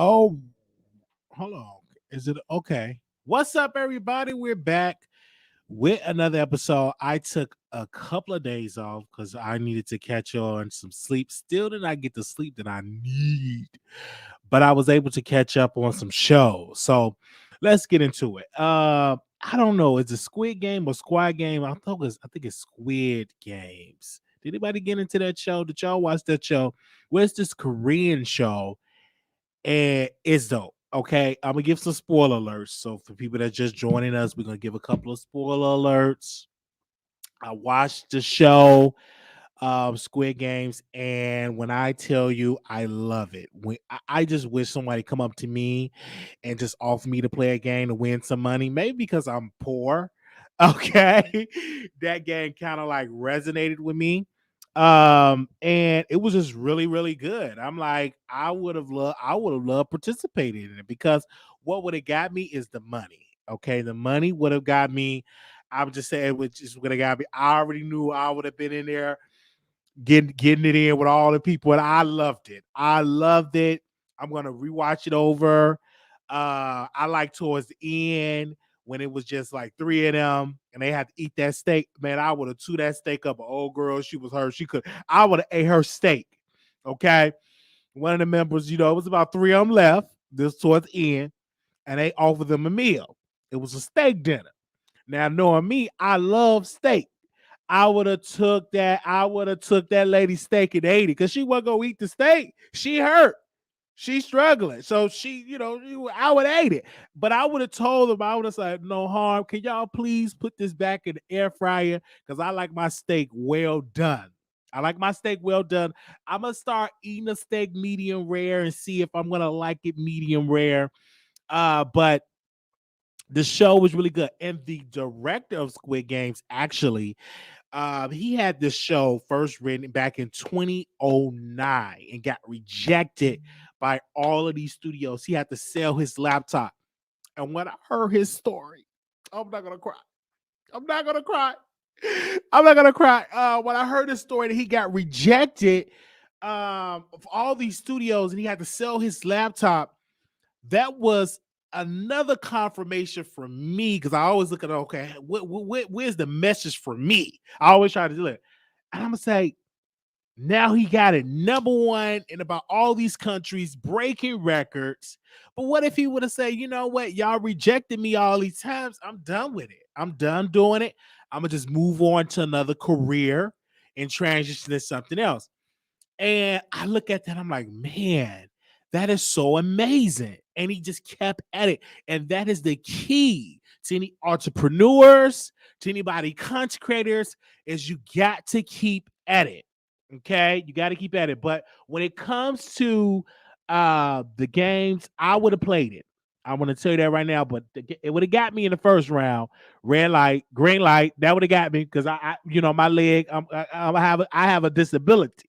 Oh, hold on. Is it okay? What's up, everybody? We're back with another episode. I took a couple of days off because I needed to catch on some sleep. Still did not get the sleep that I need, but I was able to catch up on some shows. So let's get into it. I don't know. Is it Squid Game or Squad Game? I think it's Squid Games. Did anybody get into that show? Did y'all watch that show? Where's this Korean show? And it's dope. Okay, I'm gonna give some spoiler alerts. So for people that just joining us, we're gonna give a couple of spoiler alerts. I watched the show, Squid Games, and when I tell you I love it, I just wish somebody come up to me and just offer me to play a game to win some money. Maybe because I'm poor. Okay, that game kind of like resonated with me. And it was just really, really good. I'm like, I would have loved participating in it because what would have got me is the money. Okay, the money would have got me. I would just say it would just would have got me. I already knew I would have been in there getting it in with all the people, and I loved it. I loved it. I'm gonna rewatch it over. I like towards the end when it was just like three of them and they had to eat that steak. Man, I would have chewed that steak up. An old girl, she was her. She could. I would have ate her steak. Okay, one of the members, it was about three of them left. This towards the end, and they offered them a meal. It was a steak dinner. Now, knowing me, I love steak. I would have took that. I would have took that lady's steak and ate it because she wasn't gonna eat the steak. She hurt. She's struggling. So I would have ate it. But I would have told them, I would have said, no harm. Can y'all please put this back in the air fryer? Because I like my steak well done. I like my steak well done. I'm gonna start eating a steak medium rare and see if I'm gonna like it medium rare. But the show was really good. And the director of Squid Games actually he had this show first written back in 2009 and got rejected by all of these studios. He had to sell his laptop. And when I heard his story, I'm not gonna cry. I'm not gonna cry. I'm not gonna cry. When I heard his story that he got rejected of all these studios and he had to sell his laptop, that was another confirmation for me because I always look at okay, where's the message for me? I always try to do it, and I'm gonna say now he got it number one in about all these countries, breaking records. But what if he would have said, you know what, y'all rejected me all these times? I'm done with it. I'm done doing it. I'm gonna just move on to another career and transition to something else. And I look at that, I'm like, man, that is so amazing. And he just kept at it. And that is the key to any entrepreneurs, to anybody content creators, is you got to keep at it. Okay, you got to keep at it. But when it comes to the games, I would have played it. I want to tell you that right now, but it would have got me in the first round. Red light, green light, that would have got me because my leg, I have a disability.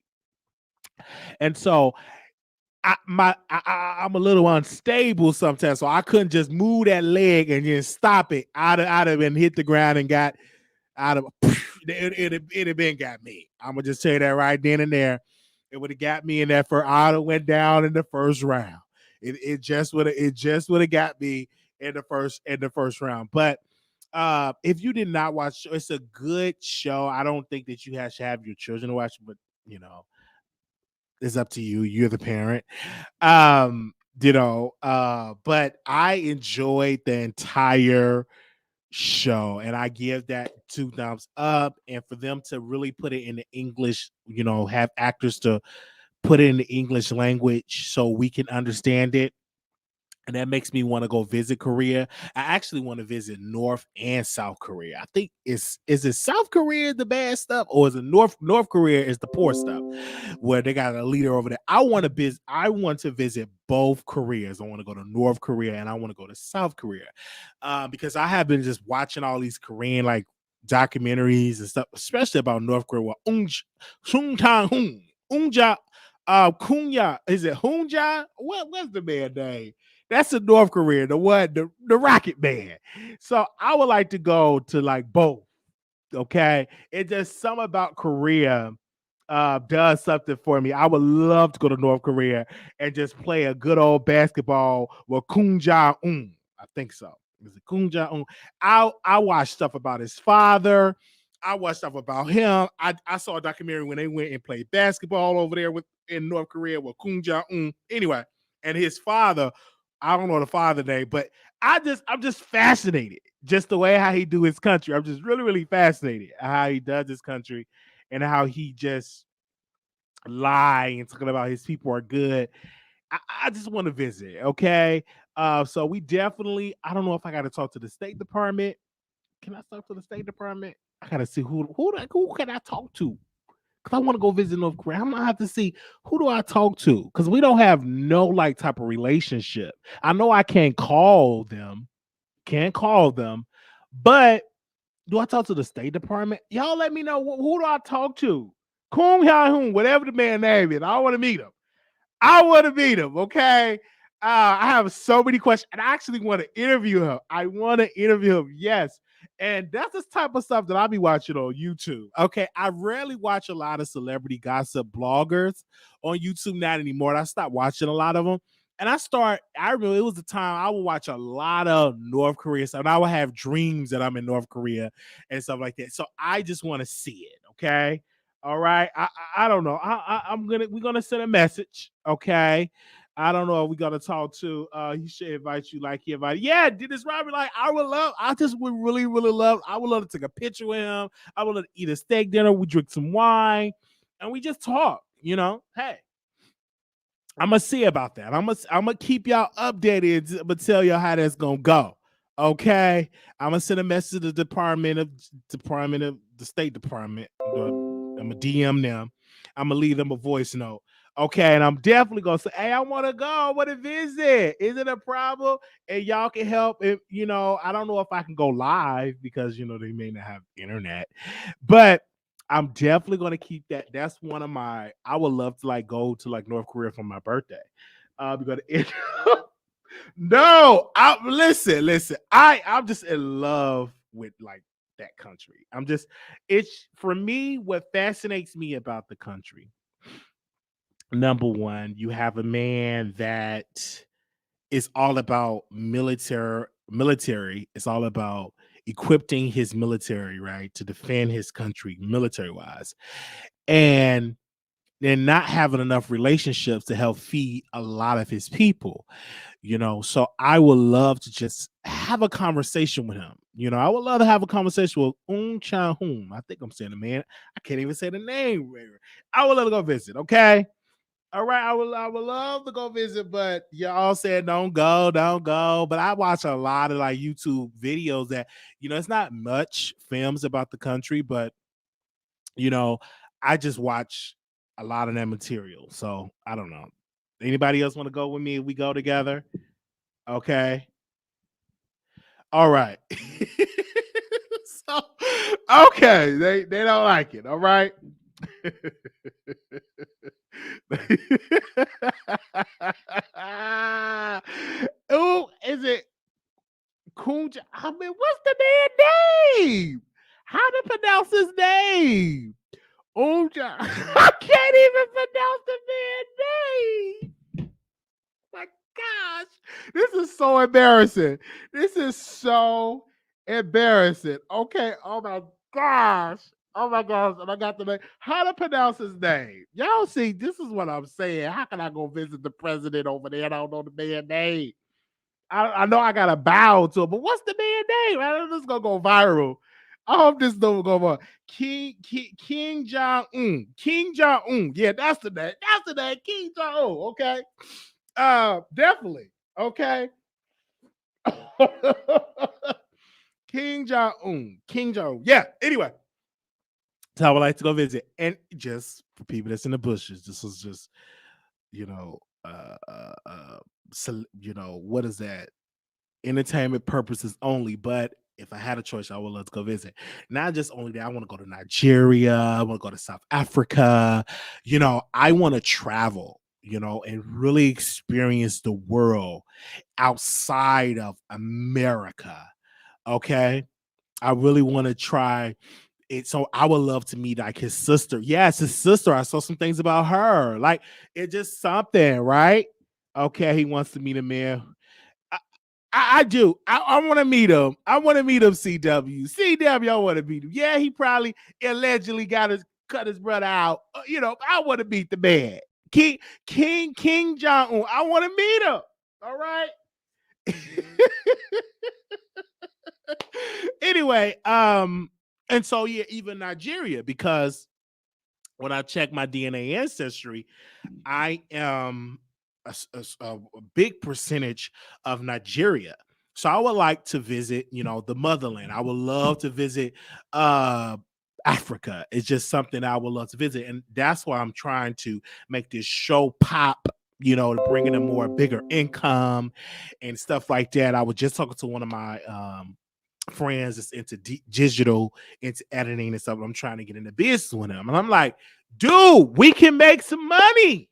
And so I'm a little unstable sometimes, so I couldn't just move that leg and just stop it. I'd have been hit the ground and got out of it have been got me. I'm gonna just say that right then and there. It would have got me in that first. I'd have went down in the first round. It just would have got me in the first round. But if you did not watch, it's a good show. I don't think that you should have your children watch, but it's up to you. You're the parent. But I enjoyed the entire show and I give that 2 thumbs up. And for them to really put it in the English, have actors to put it in the English language so we can understand it. And that makes me want to go visit Korea. I actually want to visit North and South Korea. I think is it South Korea the bad stuff, or is it North Korea is the poor stuff, where they got a leader over there. I want to visit both Koreas. I want to go to North Korea and I want to go to South Korea, because I have been just watching all these Korean like documentaries and stuff, especially about North Korea. Well, Unja, Kunya, is it Hunja? What's the man name? That's the North Korea, the Rocket Man. So I would like to go to like both. Okay, it's just something about Korea does something for me. I would love to go to North Korea and just play a good old basketball with Kim Jong Un. I think so. Is it Kim Jong Un? I watch stuff about his father. I watched stuff about him. I saw a documentary when they went and played basketball over there in North Korea with Kim Jong Un. Anyway, and his father. I don't know the father name, but I'm just fascinated. Just the way how he do his country. I'm just really, really fascinated how he does his country and how he just lie and talking about his people are good. I just want to visit. Okay. So we definitely, I don't know if I got to talk to the State Department. Can I talk to the State Department? I gotta see who can I talk to? Because I want to go visit North Korea. I'm gonna have to see who do I talk to, because we don't have no like type of relationship. I know I can't call them, but do I talk to the State Department? Y'all let me know who do I talk to? Kung Hyun, whatever the man name is. I want to meet him. I want to meet him. Okay. I have so many questions, and I actually want to interview him. I want to interview him. Yes. And that's the type of stuff that I'll be watching on YouTube. Okay. I rarely watch a lot of celebrity gossip bloggers on YouTube, not anymore. I stopped watching a lot of them. And I remember it was the time I would watch a lot of North Korea stuff. And I would have dreams that I'm in North Korea and stuff like that. So I just want to see it. Okay. All right. I don't know. We're gonna send a message. Okay. I don't know if we're gonna talk to he should invite you like he invited. Yeah, Dennis Robert. Like I just would really, really love, I would love to take a picture with him. I would love to eat a steak dinner, we drink some wine, and we just talk, you know. Hey, I'm gonna see about that. I'm gonna keep y'all updated. I'm gonna tell y'all how that's gonna go. Okay, I'm gonna send a message to the Department of the State Department. I'm gonna DM them. I'm gonna leave them a voice note. Okay, and I'm definitely gonna say, "Hey, I want to go. I want to visit. Is it a problem?" And y'all can help. If I don't know if I can go live because they may not have internet, but I'm definitely gonna keep that. That's one of my. I would love to like go to like North Korea for my birthday. Because no, listen. I'm just in love with like that country. It's for me. What fascinates me about the country. Number one, you have a man that is all about military. It's all about equipping his military, right, to defend his country military wise. And then not having enough relationships to help feed a lot of his people, So I would love to just have a conversation with him. I would love to have a conversation with Chan Hoon. I think I'm saying the man. I can't even say the name. I would love to go visit. Okay. All right, I would love to go visit, but y'all said don't go, don't go. But I watch a lot of like YouTube videos that it's not much films about the country, but you know, I just watch a lot of that material. So I don't know. Anybody else want to go with me if we go together? Okay. All right. So okay, they don't like it. All right. Oh, is it Kunja? I mean, what's the man name? How to pronounce his name? Unja. I can't even pronounce the man name. My gosh, this is so embarrassing. This is so embarrassing. Okay. Oh my gosh. Oh my gosh. And I got the name. How to pronounce his name? Y'all see, this is what I'm saying. How can I go visit the president over there and I don't know the man name? I know I got to bow to him, but what's the man name? I know this is going to go viral. I hope this don't go on. King Jong Un. King Jong Un. Yeah, that's the name. That's the name. King Jong Un. Okay. Definitely. Okay. King Jong Un. King Jong Un. Yeah. Anyway, so I would like to go visit. And just for people that's in the bushes, this was just, you know, so, what is that? Entertainment purposes only. But if I had a choice, I would love to go visit. Not just only that, I want to go to Nigeria. I want to go to South Africa. I want to travel, and really experience the world outside of America. Okay. I really want to try it. So I would love to meet like his sister. Yes, his sister. I saw some things about her. Like it's just something, right? Okay. He wants to meet a man. I do. I want to meet him. I want to meet him, CW. CW, I want to meet him. Yeah, he probably allegedly cut his brother out. I want to meet the man. King Jong-un. I want to meet him. All right. Anyway, and so yeah, even Nigeria, because when I check my DNA ancestry, I am a big percentage of Nigeria. So I would like to visit, the motherland. I would love to visit Africa. It's just something I would love to visit. And that's why I'm trying to make this show pop, to bring in a more bigger income and stuff like that. I was just talking to one of my friends that's into digital, into editing and stuff. I'm trying to get into business with him. And I'm like, dude, we can make some money.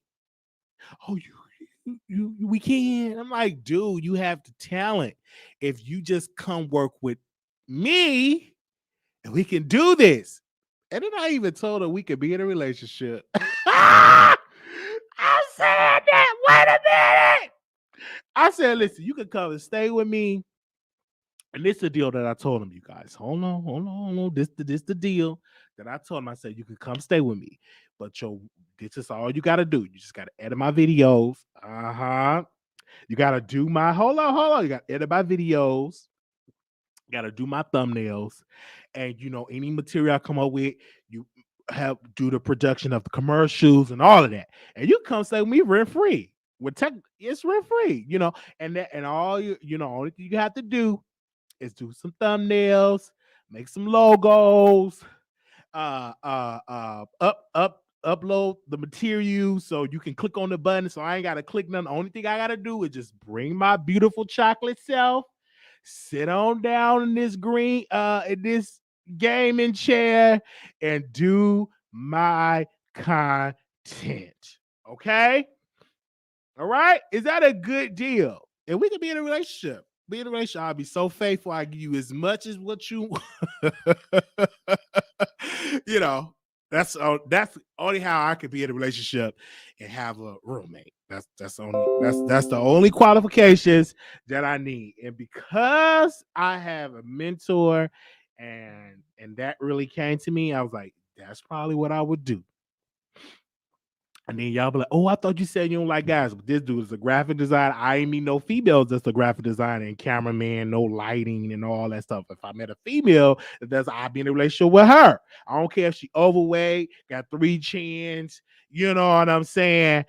Oh, we can. I'm like, dude, you have the talent. If you just come work with me, and we can do this. And then I even told her we could be in a relationship. I said that. Wait a minute. I said, listen, you can come and stay with me. And this is the deal that I told him, you guys. Hold on. This the deal that I told him. I said, you can come stay with me. But this is all you gotta do. You just gotta edit my videos. You gotta do my hold on. You gotta edit my videos. You gotta do my thumbnails. And any material I come up with, you do the production of the commercials and all of that. And you come stay with me rent free. It's rent free, and all only thing you have to do is do some thumbnails, make some logos, upload the material so you can click on the button. So I ain't gotta click none. The only thing I gotta do is just bring my beautiful chocolate self, sit on down in this in this gaming chair, and do my content. Okay. All right. Is that a good deal? And we can be in a relationship. Be in a relationship. I'll be so faithful. I give you as much as what you that's only how I could be in a relationship and have a roommate. That's the only qualifications that I need. And because I have a mentor and that really came to me, I was like, that's probably what I would do. And then y'all be like, oh, I thought you said you don't like guys. But this dude is a graphic designer. I ain't mean no females that's a graphic designer and cameraman, no lighting and all that stuff. If I met a female, I'd be in a relationship with her. I don't care if she overweight, got 3 chins. You know what I'm saying?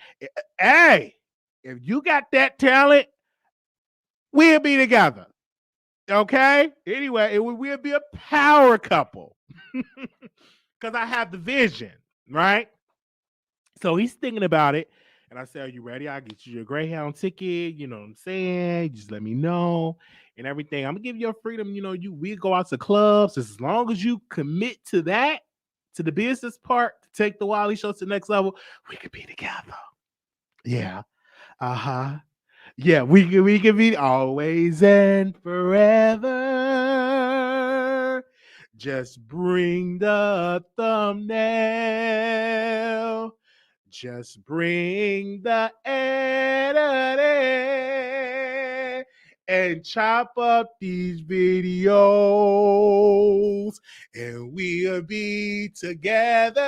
Hey, if you got that talent, we'll be together. Okay? Anyway, we'll be a power couple. Because I have the vision, right? So he's thinking about it. And I said, are you ready? I'll get you your Greyhound ticket. You know what I'm saying? Just let me know and everything. I'm going to give you a freedom. We go out to clubs. As long as you commit to that, to the business part, to take the Wiley Show to the next level, we could be together. Yeah. Yeah, we can be always and forever. Just bring the thumbnail. Just bring the editing and chop up these videos, and we'll be together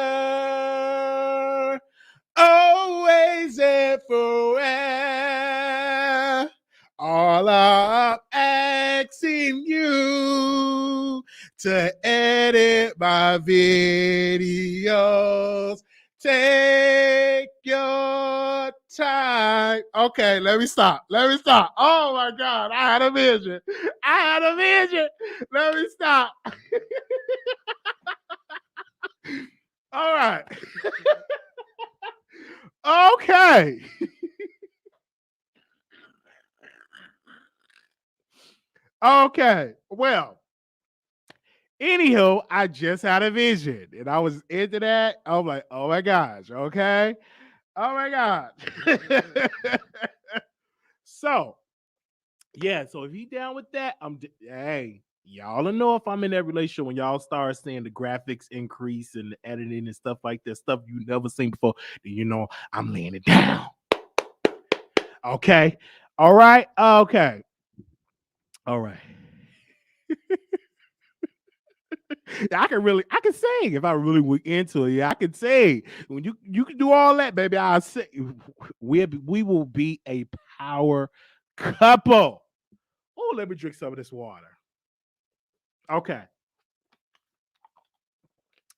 always and forever. All I'm asking you to my videos. Take your time. Okay, let me stop. Oh my God, I had a vision. Let me stop. All right. Okay. Okay. Well, anywho, I just had a vision and I was into that. I'm like, oh my gosh. Okay. Oh my God. So, yeah. So if you down with that, hey, y'all will know if I'm in that relationship when y'all start seeing the graphics increase and the editing and stuff like that, stuff you never seen before, then you know I'm laying it down. Okay. All right. Okay. All right. I can sing if I really went into it. Yeah, I can sing. When you can do all that, baby, I'll sing. We will be a power couple. Oh, let me drink some of this water. Okay.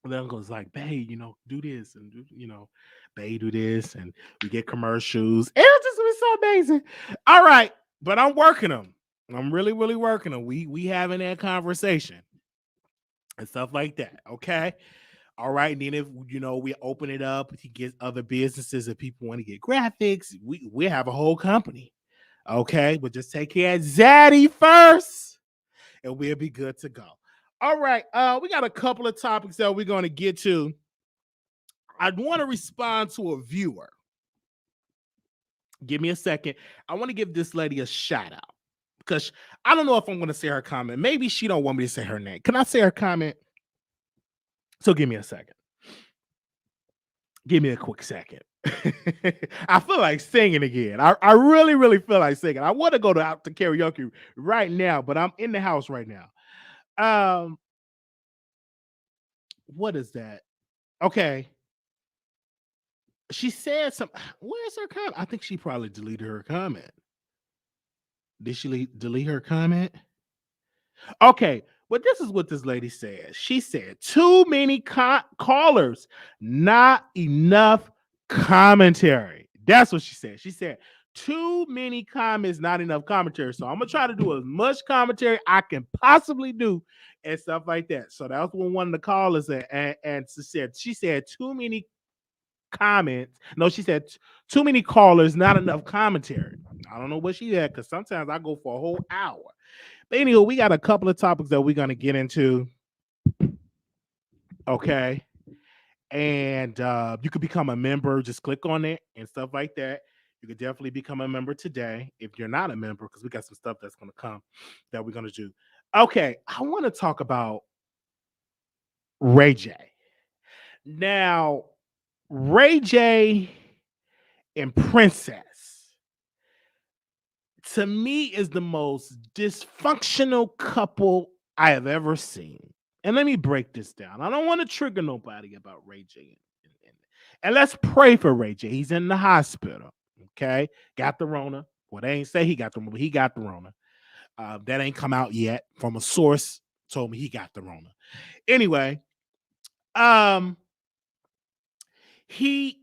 And then Uncle's like, babe, do this and babe, do this, and we get commercials. It'll just be so amazing. All right, but I'm working them. I'm really, really working them. We having that conversation and stuff like that. Okay. All right. And then if we open it up to get other businesses and people want to get graphics, we have a whole company. Okay. But just take care of Zaddy first and we'll be good to go. All right. We got a couple of topics that we're going to get to. I want to respond to a viewer. Give me a second. I want to give this lady a shout out because I don't know if I'm going to say her comment. Maybe she don't want me to say her name. Can I say her comment? So give me a second. Give me a quick second. I feel like singing again. I really, really feel like singing. I want to go out to karaoke right now, but I'm in the house right now. What is that? Okay. She said something. Where's her comment? I think she probably deleted her comment. Did she delete her comment? Okay, but this is what this lady said. She said, too many callers, not enough commentary. That's what she said. She said, too many comments, not enough commentary. So I'm going to try to do as much commentary I can possibly do and stuff like that. So that was what one of the callers said. And she said, too many comments. No, she said, too many callers, not enough commentary. I don't know what she had because sometimes I go for a whole hour. But anyway, we got a couple of topics that we're going to get into. Okay. And you could become a member. Just click on it and stuff like that. You could definitely become a member today if you're not a member because we got some stuff that's going to come that we're going to do. Okay. I want to talk about Ray J. Now, Ray J and Princess, to me, is the most dysfunctional couple I have ever seen. And let me break this down. I don't want to trigger nobody about Ray J. And let's pray for Ray J. He's in the hospital. Okay. Got the Rona. Well, they ain't say he got the Rona, but he got the Rona. That ain't come out yet. From a source told me he got the Rona. Anyway, while he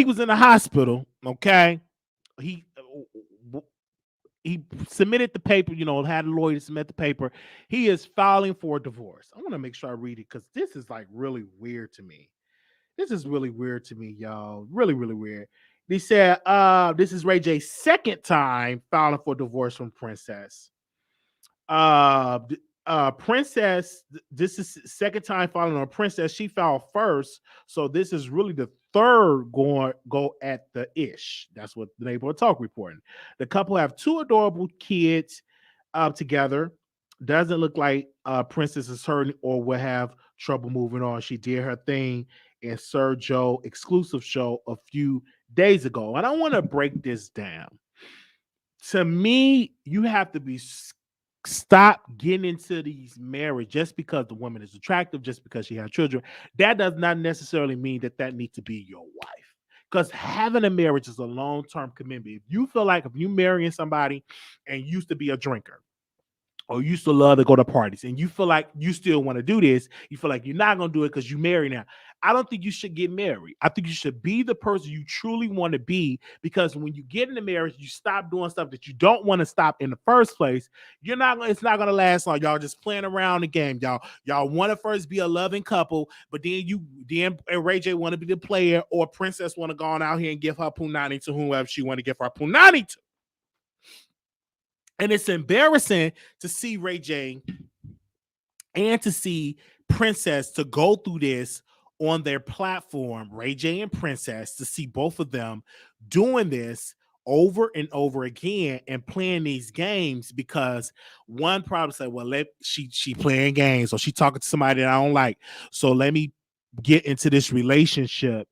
was in the hospital, okay, he submitted the paper, had a lawyer submit the paper. He is filing for a divorce. I want to make sure I read it because this is like really weird to me. This is really weird to me, y'all. Really, really weird. He said, this is Ray J's second time filing for divorce from Princess. Princess, this is second time filing on Princess. She filed first, so this is really the third go at the ish. That's what the Neighborhood Talk reporting. The couple have two adorable kids together. Doesn't look like Princess is hurting or will have trouble moving on. She did her thing in Sir Joe exclusive show a few days ago, and I want to break this down. To me, you have to stop getting into these marriage just because the woman is attractive, just because she has children. That does not necessarily mean that needs to be your wife. Because having a marriage is a long-term commitment. If you feel like if you marrying somebody and used to be a drinker, or you used to love to go to parties and you feel like you still want to do this, you feel like you're not going to do it because you married now. I don't think you should get married. I think you should be the person you truly want to be, because when you get into marriage, you stop doing stuff that you don't want to stop in the first place. You're not it's not going to last long. Y'all just playing around the game. Y'all want to first be a loving couple, but then Ray J want to be the player, or Princess want to go on out here and give her punani to whoever she want to give her punani to. And it's embarrassing to see Ray J and to see Princess to go through this on their platform, Ray J and Princess, to see both of them doing this over and over again and playing these games, because one probably said, well, she playing games, or she talking to somebody that I don't like, so let me get into this relationship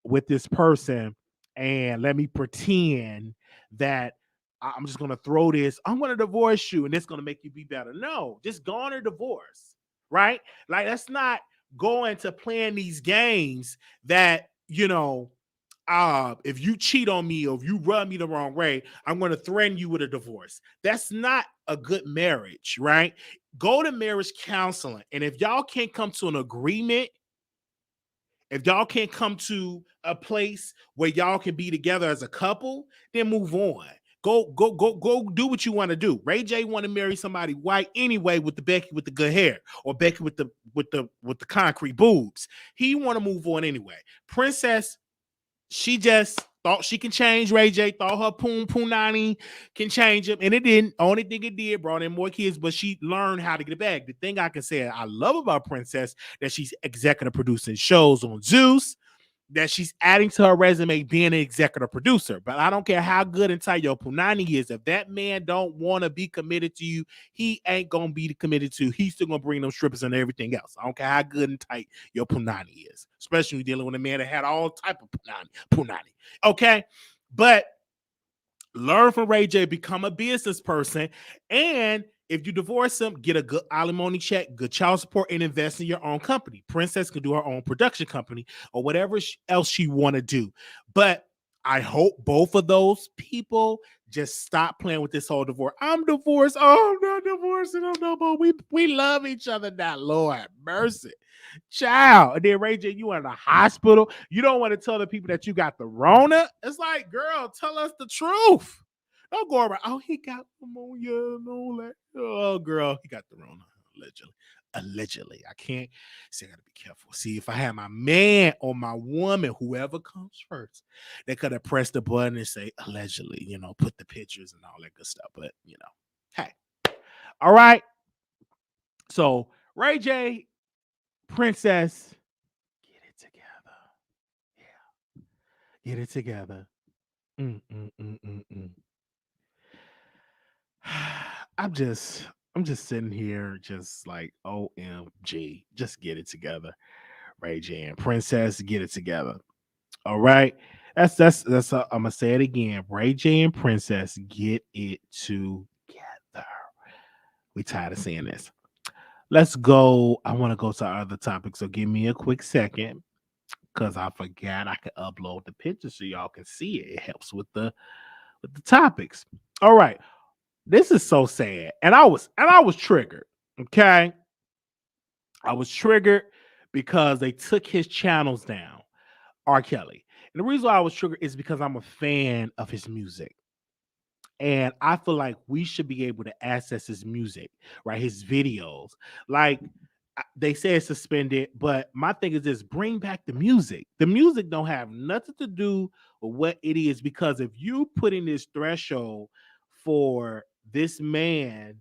with this person and let me pretend that I'm just gonna throw this, I'm gonna divorce you and it's gonna make you be better. No, just go on a divorce, right? Like, let's not go into playing these games that, if you cheat on me or if you rub me the wrong way, I'm gonna threaten you with a divorce. That's not a good marriage, right? Go to marriage counseling. And if y'all can't come to an agreement, if y'all can't come to a place where y'all can be together as a couple, then move on. Go do what you want to do. Ray J want to marry somebody white anyway, with the Becky with the good hair, or Becky with the concrete boobs. He want to move on anyway. Princess, she just thought she can change Ray J, thought her punani can change him, and it didn't. Only thing it did, brought in more kids, but she learned how to get it back. The thing I can say I love about Princess, that she's executive producing shows on Zeus, that she's adding to her resume being an executive producer. But I don't care how good and tight your punani is. If that man don't want to be committed to you, he ain't going to be committed to you. He's still going to bring them strippers and everything else. I don't care how good and tight your punani is, especially when you're dealing with a man that had all type of punani. Okay? But learn from Ray J, become a business person, and if you divorce him, get a good alimony check, good child support, and invest in your own company. Princess can do her own production company or whatever else she want to do. But I hope both of those people just stop playing with this whole divorce. I'm divorced. Oh, I'm not divorcing them no more. We love each other now. Lord mercy. Child. And then Ray J, you in the hospital. You don't want to tell the people that you got the Rona. It's like, girl, tell us the truth. Don't go around. Oh, he got pneumonia and all that. Oh, girl, he got the Rona. Allegedly. I can't say, I gotta be careful. See, if I had my man or my woman, whoever comes first, they could have pressed the button and say, allegedly, put the pictures and all that good stuff. But, hey. All right. So, Ray J, Princess, get it together. Yeah. Get it together. Mm, mm, mm, mm, mm. I'm just sitting here just like, OMG, just get it together. Ray J and Princess, get it together. All right. That's I'm gonna say it again. Ray J and Princess, get it together. We tired of saying this. Let's go. I want to go to our other topic. So give me a quick second, because I forgot I could upload the picture so y'all can see it. It helps with the topics. All right. This is so sad. And I was triggered. Okay. I was triggered because they took his channels down, RKelly. And the reason why I was triggered is because I'm a fan of his music. And I feel like we should be able to access his music, right? His videos. Like, they say it's suspended, but my thing is this: bring back the music. The music don't have nothing to do with what it is, because if you put in this threshold for this man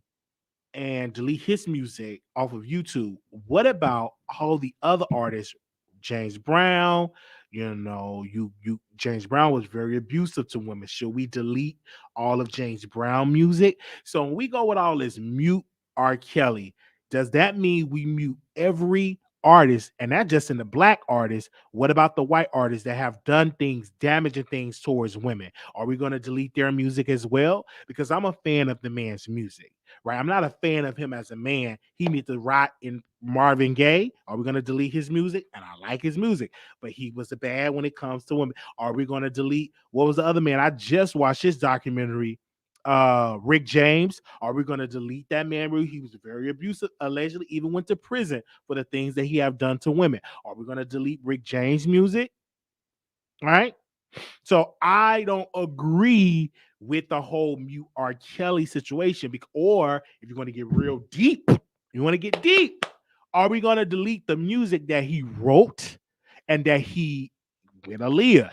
and delete his music off of YouTube, what about all the other artists? James Brown, James Brown was very abusive to women. Should we delete all of James Brown music? So when we go with all this mute R. Kelly, does that mean we mute every artist, and not just in the black artists? What about the white artists that have done things, damaging things towards women? Are we going to delete their music as well? Because I'm a fan of the man's music, right? I'm not a fan of him as a man. He needs to rot in Marvin Gaye. Are we going to delete his music? And I like his music, but he was bad when it comes to women. Are we going to delete, what was the other man? I just watched his documentary, Rick James? Are we going to delete that man? He was very abusive, allegedly even went to prison for the things that he have done to women. Are we going to delete Rick James music? Right? So I don't agree with the whole mute R. Kelly situation. Or if you're going to get real deep, you want to get deep. Are we going to delete the music that he wrote and that he with Aaliyah?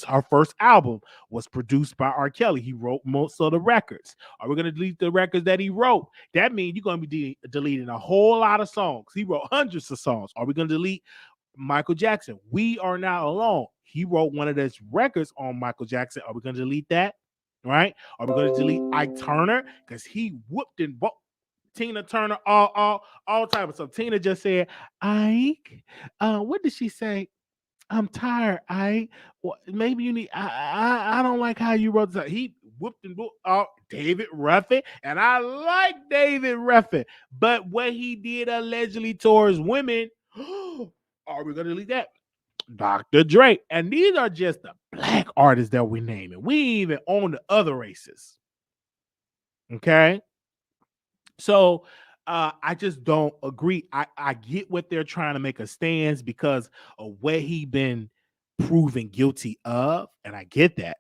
Her first album was produced by R. Kelly. He wrote most of the records. Are we going to delete the records that he wrote? That means you're going to be deleting a whole lot of songs. He wrote hundreds of songs. Are we going to delete Michael Jackson? We Are Not Alone. He wrote one of those records on Michael Jackson. Are we going to delete that? Right? Are we going to delete Ike Turner? Because he whooped and Tina Turner, all type of stuff. Tina just said, Ike, what did she say? I'm tired. Maybe you need. I don't like how you wrote this. He whooped and whooped David Ruffin, and I like David Ruffin, but what he did allegedly towards women, are we gonna delete that? Dr. Dre, and these are just the black artists that we naming. We even own the other races. Okay, so I just don't agree. I get what they're trying to make a stance because of what he been proven guilty of, and I get that.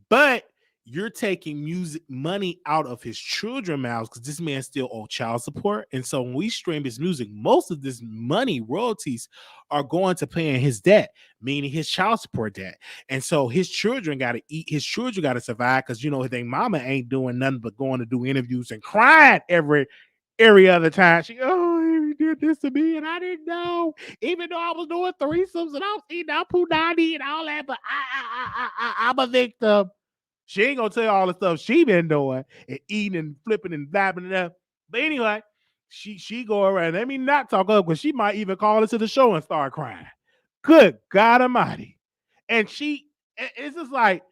But you're taking music money out of his children's mouths because this man still owes child support. And so when we stream his music, most of this money, royalties, are going to paying his debt, meaning his child support debt. And so his children got to eat, his children got to survive because, you know, their mama ain't doing nothing but going to do interviews and crying every other time. She, he did this to me and I didn't know, even though I was doing threesomes and I was eating out punani and all that, but I'm a victim. She ain't gonna tell you all the stuff she been doing and eating and flipping and blabbing it up. But anyway, she go around. Let me not talk up because she might even call us to the show and start crying. Good God Almighty! And it's just like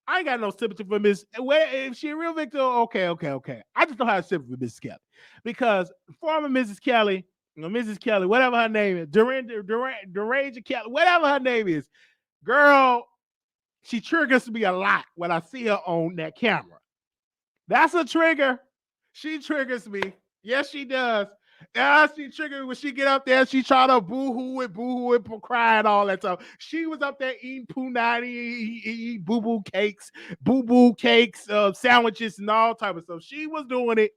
I ain't got no sympathy for Miss. If she a real victim, okay. I just don't have sympathy for Mrs. Kelly because former Mrs. Kelly, Mrs. Kelly, whatever her name is, Duranger Kelly, whatever her name is, girl. She triggers me a lot when I see her on that camera. That's a trigger. She triggers me. Yes, she does. Yeah, she triggers me when she get up there. She try to boo-hoo and cry and all that stuff. She was up there eating punani, eating boo-boo cakes, sandwiches, and all type of stuff. She was doing it.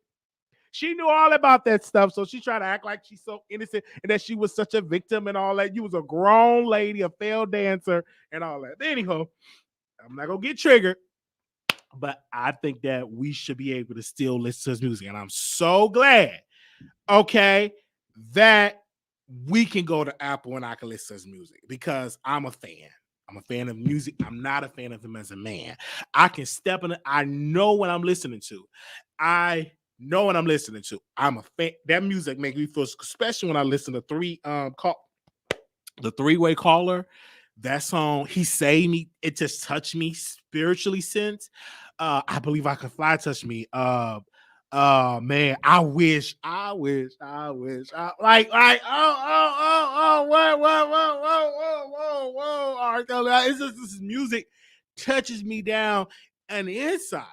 She knew all about that stuff, so she tried to act like she's so innocent and that she was such a victim and all that. You was a grown lady, a failed dancer, and all that. Anyhow, I'm not gonna get triggered, but I think that we should be able to still listen to his music, and I'm so glad, okay, that we can go to Apple and I can listen to his music because I'm a fan. I'm a fan of music. I'm not a fan of him as a man. I can step in it. I know what I'm listening to. I'm a fan. That music makes me feel, especially when I listen to the three-way caller. That song, He Saved Me, it just touched me spiritually since. I Believe I Can Fly touched me. Man, I wish. Whoa, RKelly. It's just this music touches me down on the inside.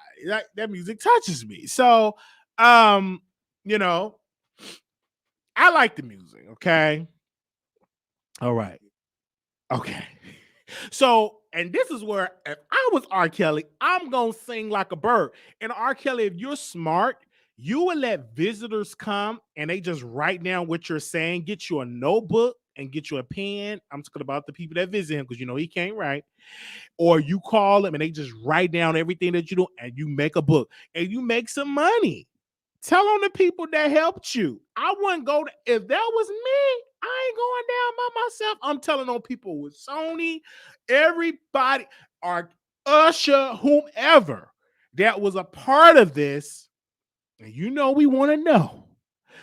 That music touches me. So, you know, I like the music. Okay. All right. Okay. So, and this is where if I was R. Kelly, I'm gonna sing like a bird. And R. Kelly, if you're smart, you would let visitors come and they just write down what you're saying, get you a notebook and get you a pen. I'm talking about the people that visit him because you know he can't write. Or you call them and they just write down everything that you do and you make a book and you make some money. Tell on the people that helped you. I wouldn't go to, if that was me, I ain't going down by myself. I'm telling on people with Sony, everybody, or Usher, whomever that was a part of this. And you know we want to know.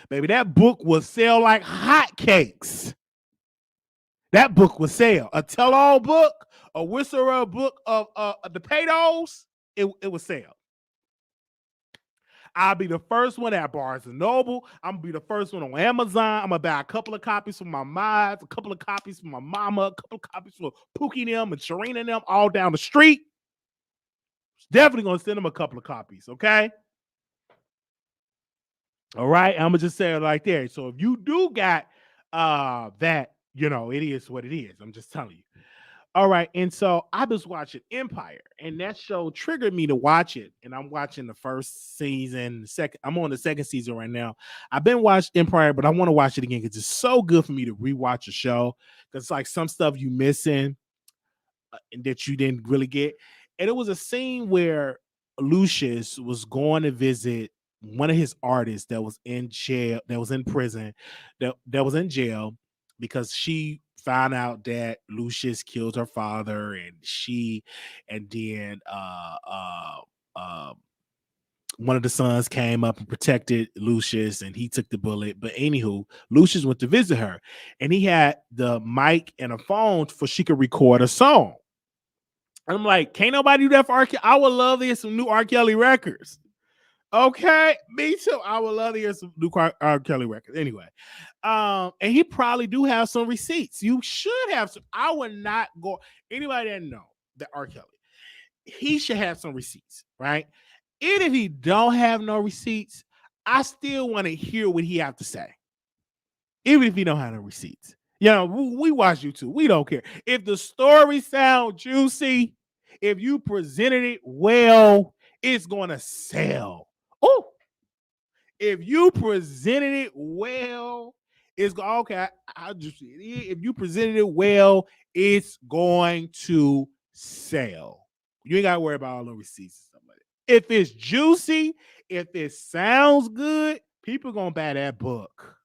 Baby, that book will sell like hotcakes. That book will sell. A tell-all book, a whistle book of the potatoes, it will sell. I'll be the first one at Barnes and Noble. I'm gonna be the first one on Amazon. I'm gonna buy a couple of copies for my mods, a couple of copies for my mama, a couple of copies for Pookie and them and Sharina and them all down the street. Definitely gonna send him a couple of copies, okay? All right, I'm gonna just say it like that. So if you do got that, it is what it is. I'm just telling you. All right, and so I was watching Empire, and that show triggered me to watch it. And I'm watching the first season, second. I'm on the second season right now. I've been watching Empire, but I want to watch it again because it's so good for me to rewatch a show. Because like some stuff you missing that you didn't really get. And it was a scene where Lucius was going to visit one of his artists that was in jail, that was in prison, that was in jail because she found out that Lucius killed her father, and then one of the sons came up and protected Lucius, and he took the bullet. But anywho, Lucius went to visit her, and he had the mic and a phone for she could record a song. I'm like, can't nobody do that for RKelly? I would love to hear some new RKelly records. Okay, me too. I would love to hear some new RKelly records. Anyway, and he probably do have some receipts. You should have some. I would not go. Anybody that know that RKelly, he should have some receipts, right? And if he don't have no receipts, I still want to hear what he have to say, even if he don't have no receipts. We watch YouTube. We don't care if the story sound juicy. If you presented it well, it's gonna sell. Oh, if you presented it well, it's okay. I'll just if you presented it well, it's going to sell. You ain't gotta worry about all the receipts and stuff like that. If it's juicy, if it sounds good, people gonna buy that book.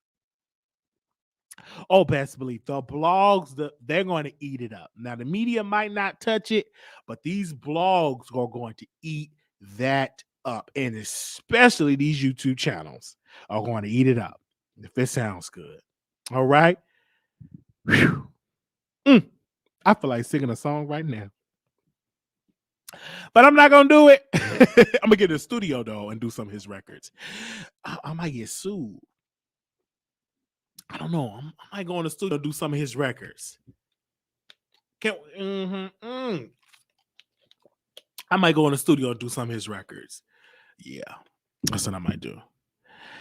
Oh, best believe the blogs, they're going to eat it up. Now, the media might not touch it, but these blogs are going to eat that up. And especially these YouTube channels are going to eat it up if it sounds good. All right. I feel like singing a song right now. But I'm not going to do it. I'm going to get in the studio, though, and do some of his records. I might get sued. I don't know. I might go in the studio and do some of his records. I might go in the studio and do some of his records. Yeah, that's what I might do.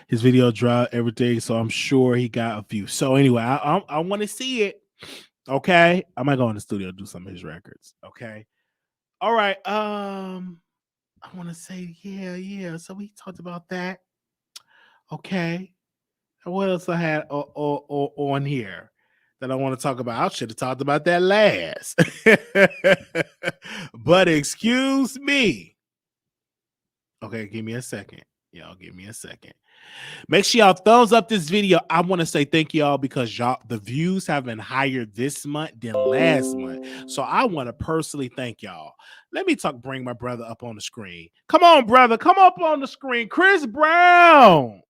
His video dropped everything, so I'm sure he got a few. So anyway, I want to see it. Okay, I might go in the studio and do some of his records. Okay, all right. I want to say yeah. So we talked about that. Okay. What else I had on here that I want to talk about? I should have talked about that last. But excuse me. Okay, give me a second. Y'all give me a second. Make sure y'all thumbs up this video. I want to say thank y'all because y'all the views have been higher this month than last month. So I want to personally thank y'all. Let me bring my brother up on the screen. Come on, brother. Come up on the screen. Chris Brown.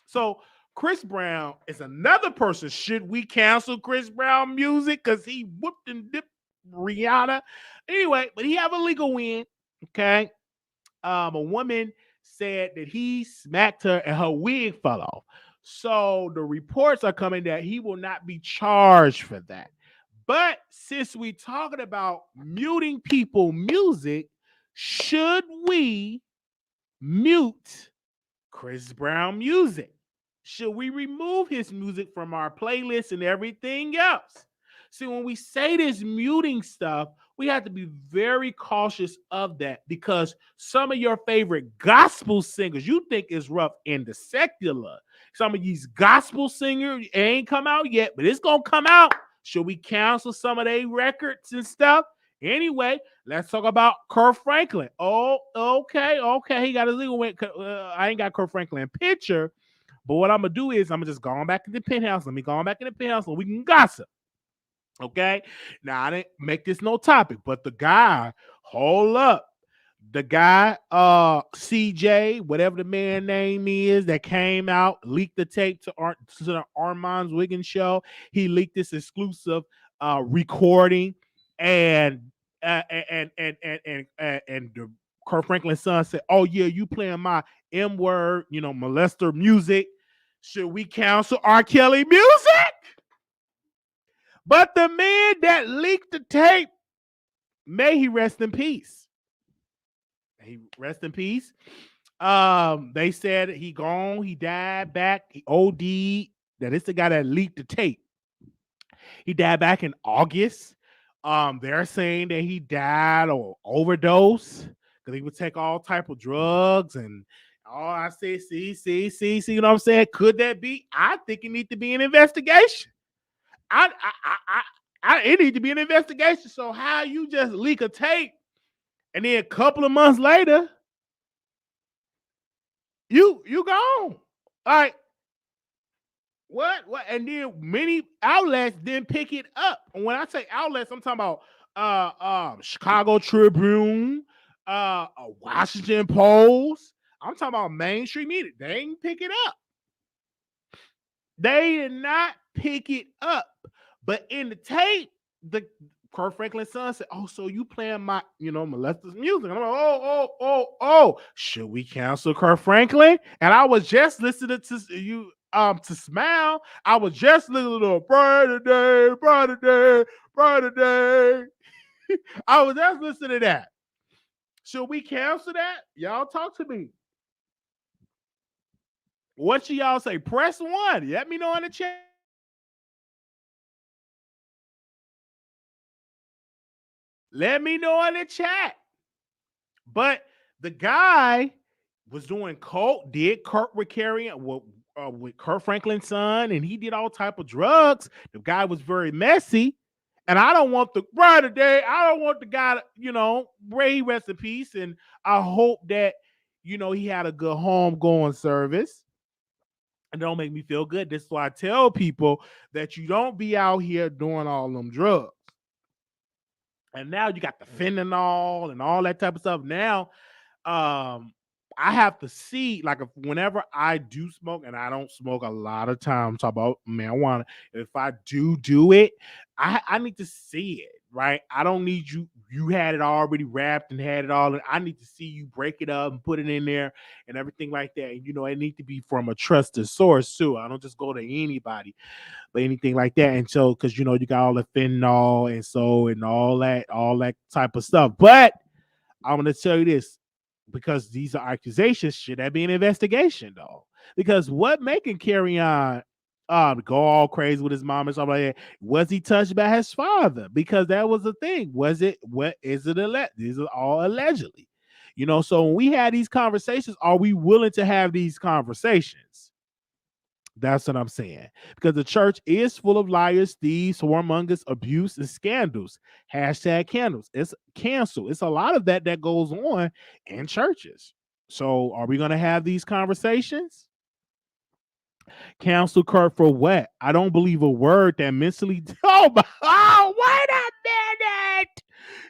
So Chris Brown is another person. Should we cancel Chris Brown music because he whooped and dipped Rihanna? Anyway, but he have a legal win. Okay. A woman said that he smacked her and her wig fell off. So the reports are coming that he will not be charged for that. But since we talking about muting people music, should we mute Chris Brown music? Should we remove his music from our playlist and everything else? See, when we say this muting stuff, we have to be very cautious of that because some of your favorite gospel singers you think is rough in the secular. Some of these gospel singers, it ain't come out yet, but it's going to come out. Should we cancel some of their records and stuff? Anyway, let's talk about Kirk Franklin. Oh, okay. He got a legal win. I ain't got Kirk Franklin picture, but what I'm going to do is I'm going to just go back to the penthouse. Let me go back in the penthouse so we can gossip. Okay. Now I didn't make this no topic, but the guy, hold up. The guy, CJ, whatever the man name is, that came out, leaked the tape to the Armand's Wiggins show. He leaked this exclusive recording, and the Kirk Franklin's son said, "Oh yeah, you playing my M word, molester music. Should we cancel RKelly music?" But the man that leaked the tape May he rest in peace. He rest in peace. They said he gone, he died back, he OD'd. That is the guy that leaked the tape. He died back in August. They're saying that he died or overdose because he would take all type of drugs and all. I say, see, you know what I'm saying? Could that be? I think it need to be an investigation. It need to be an investigation. So how you just leak a tape and then a couple of months later, you gone? All right. What? And then many outlets didn't pick it up. And when I say outlets, I'm talking about Chicago Tribune, Washington Post. I'm talking about mainstream media. They didn't pick it up. They did not pick it up. But in the tape, the Kirk Franklin's son said, "Oh, so you playing my, molesters music?" And I'm like, oh. Should we cancel Kirk Franklin? And I was just listening to you to Smile. I was just listening to Brighter Day. I was just listening to that. Should we cancel that? Y'all talk to me. What should y'all say? Press 1. Let me know in the chat. Let me know in the chat. But the guy was doing coke, did Kurt with Kurt Franklin's son, and he did all type of drugs. The guy was very messy. And I don't want the brother day. I don't want the guy to, Ray rest in peace. And I hope that, he had a good homegoing service. And don't make me feel good. This is why I tell people that you don't be out here doing all them drugs. And now you got the fentanyl and all that type of stuff. Now, I have to see, like, whenever I do smoke, and I don't smoke a lot of times, talk about marijuana. If I do it, I need to see it, right? I don't need you had it already wrapped and had it all. I need to see you break it up and put it in there and everything like that. And, it need to be from a trusted source too. I don't just go to anybody, but anything like that. And so, because you got all the fentanyl and all that type of stuff. But I'm gonna tell you this, because these are accusations, should that be an investigation though? Because what making Carry On go all crazy with his mom and stuff like that? Was he touched by his father? Because that was the thing. Was it? What is it? These are all allegedly. So when we had these conversations, are we willing to have these conversations? That's what I'm saying. Because the church is full of liars, thieves, whoremongers, abuse, and scandals. Hashtag candles. It's cancel. It's a lot of that goes on in churches. So are we going to have these conversations? Cancel Kurt for what? I don't believe a word that mentally. Oh, wait a minute.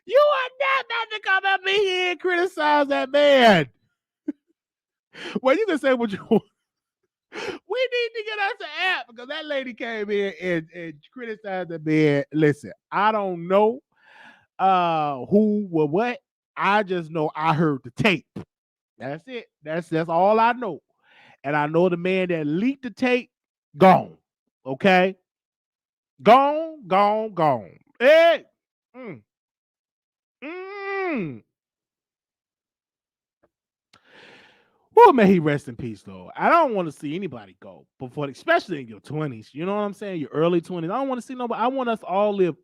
You are not about to come up in here and criticize that man. Well, you can say what you want. We need to get us an app because that lady came in and criticized the man. Listen, I don't know who or what. I just know I heard the tape. That's it. That's all I know. And I know the man that leaked the tape, gone. Okay? Gone. Hey! Mm. Mm. Well, may he rest in peace, though. I don't want to see anybody go before, especially in your 20s. You know what I'm saying? Your early 20s. I don't want to see nobody. I want us all live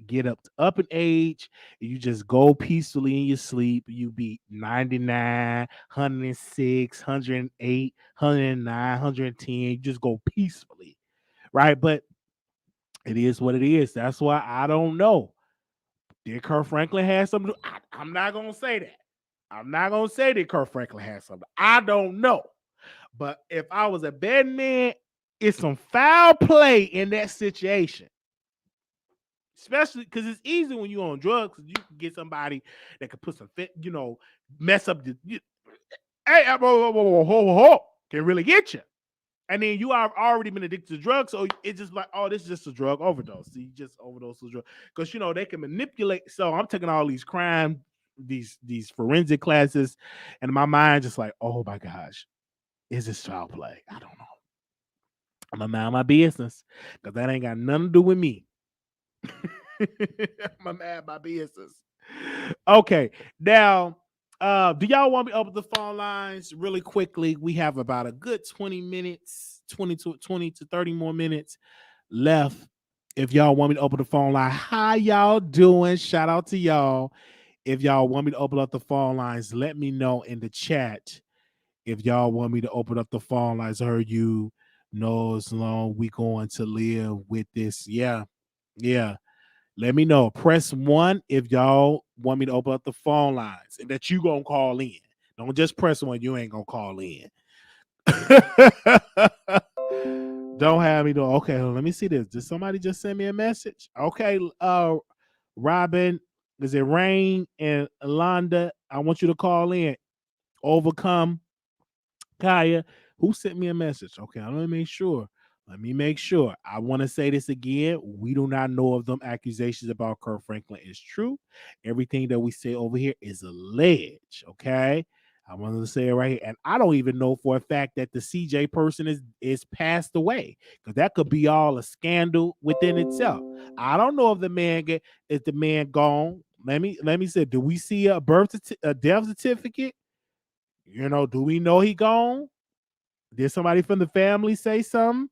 get up in age. You just go peacefully in your sleep. You be 99, 106, 108, 109, 110. You just go peacefully, right? But it is what it is. That's why I don't know. Did Kurt Franklin have something to do? I'm not going to say that. I'm not going to say that Kurt Franklin has something. I don't know. But if I was a betting man, it's some foul play in that situation. Especially because it's easy when you're on drugs. You can get somebody that could put some, mess up the. Hey, can really get you. And then you have already been addicted to drugs, so it's just like, oh, this is just a drug overdose. So you just overdose the drug because they can manipulate. So I'm taking all these these forensic classes, and my mind just like, oh my gosh, is this foul play? I don't know. I'm gonna mind my business because that ain't got nothing to do with me. I'm gonna mind my business. Okay, now, do y'all want me to open the phone lines really quickly? We have about a good 20 minutes, 20 to 30 more minutes left. If y'all want me to open the phone line, how y'all doing? Shout out to y'all. If y'all want me to open up the phone lines, let me know in the chat. If y'all want me to open up the phone lines, I heard you know as long we going to live with this. Yeah, yeah. Let me know. Press 1 if y'all want me to open up the phone lines and that you gonna call in. Don't just press 1, you ain't gonna call in. Don't have me do. Okay, let me see this. Did somebody just send me a message? Okay, Robin, is it Rain and Alonda? I want you to call in. Overcome Kaya, who sent me a message? Okay, let me make sure. Let me make sure. I want to say this again. We do not know if them accusations about Kurt Franklin is true. Everything that we say over here is alleged. Okay. I wanted to say it right here. And I don't even know for a fact that the CJ person is passed away. Because that could be all a scandal within itself. I don't know if is the man gone. Let me say, do we see a death certificate? Do we know he gone? Did somebody from the family say something?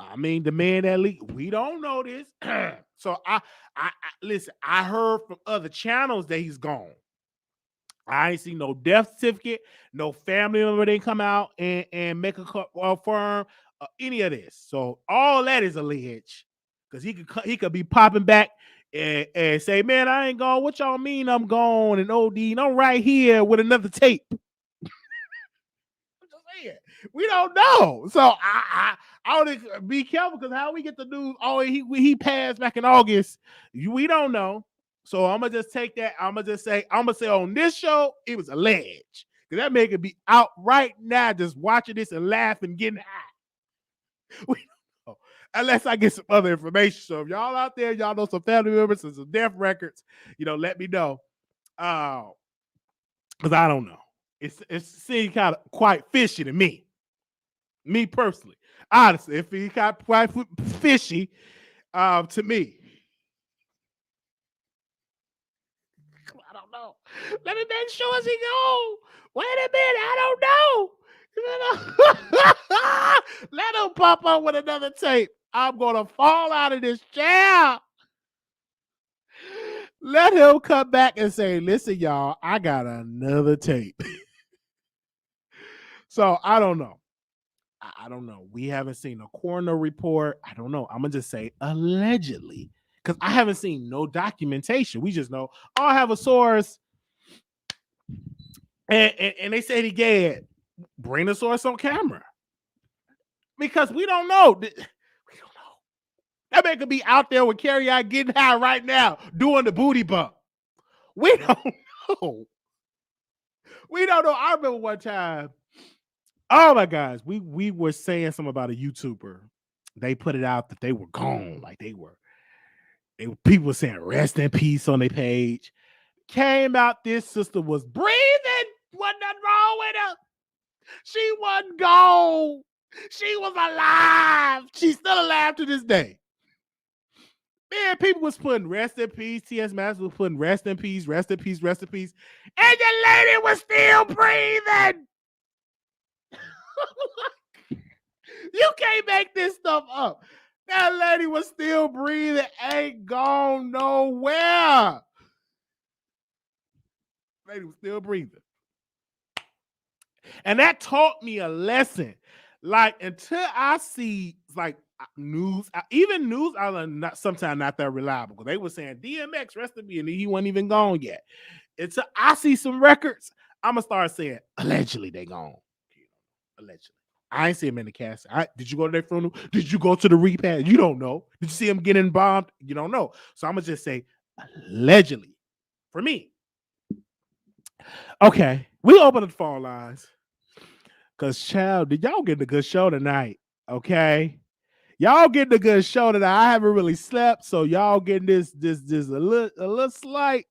I mean, the man that leaked, we don't know this. So I listen. I heard from other channels that he's gone. I ain't seen no death certificate, no family member they come out and make a firm any of this. So all that is alleged because he could be popping back and say, "Man, I ain't gone. What y'all mean I'm gone?" And OD, and I'm right here with another tape. We don't know. So I would be careful because how we get the news? Oh, he passed back in August. We don't know. So I'm gonna just take that. I'm gonna say on this show it was alleged because that man could be out right now just watching this and laughing, getting high. We don't know unless I get some other information. So if y'all out there, y'all know some family members and some death records, let me know. Because I don't know. It seems kind of quite fishy to me. Me personally, honestly, if he got quite fishy, to me, I don't know. Let me make sure as he go. Wait a minute, I don't know. Let him pop up with another tape. I'm gonna fall out of this chair. Let him come back and say, "Listen, y'all, I got another tape." So I don't know. I don't know. We haven't seen a coroner report. I don't know. I'm gonna just say allegedly because I haven't seen no documentation. We just know. Oh, I have a source, and they said he gay. Bring the source on camera because we don't know. We don't know. That man could be out there with Carrie I getting high right now doing the booty bump. We don't know. We don't know. I remember one time. Oh my gosh, we were saying something about a YouTuber. They put it out that they were gone, like people were saying rest in peace on their page. Came out, this sister was breathing. Wasn't nothing wrong with her. She wasn't gone. She was alive. She's still alive to this day. Man, people was putting rest in peace. T.S. Masters was putting rest in peace, rest in peace, rest in peace. And the lady was still breathing. You can't make this stuff up. That lady was still breathing, ain't gone nowhere. Lady was still breathing. And that taught me a lesson. Like, until I see like news, even news are not sometimes not that reliable. Because they were saying DMX rest in peace, and he wasn't even gone yet. Until I see some records, I'm gonna start saying allegedly they gone. Allegedly. I ain't see him in the cast. Did you go to their funeral? Did you go to the repast? You don't know. Did you see him getting bombed? You don't know. So I'm gonna just say allegedly for me. Okay, we open the phone lines because, child, did y'all get a good show tonight? Okay, y'all getting a good show tonight. I haven't really slept, so y'all getting this a little slight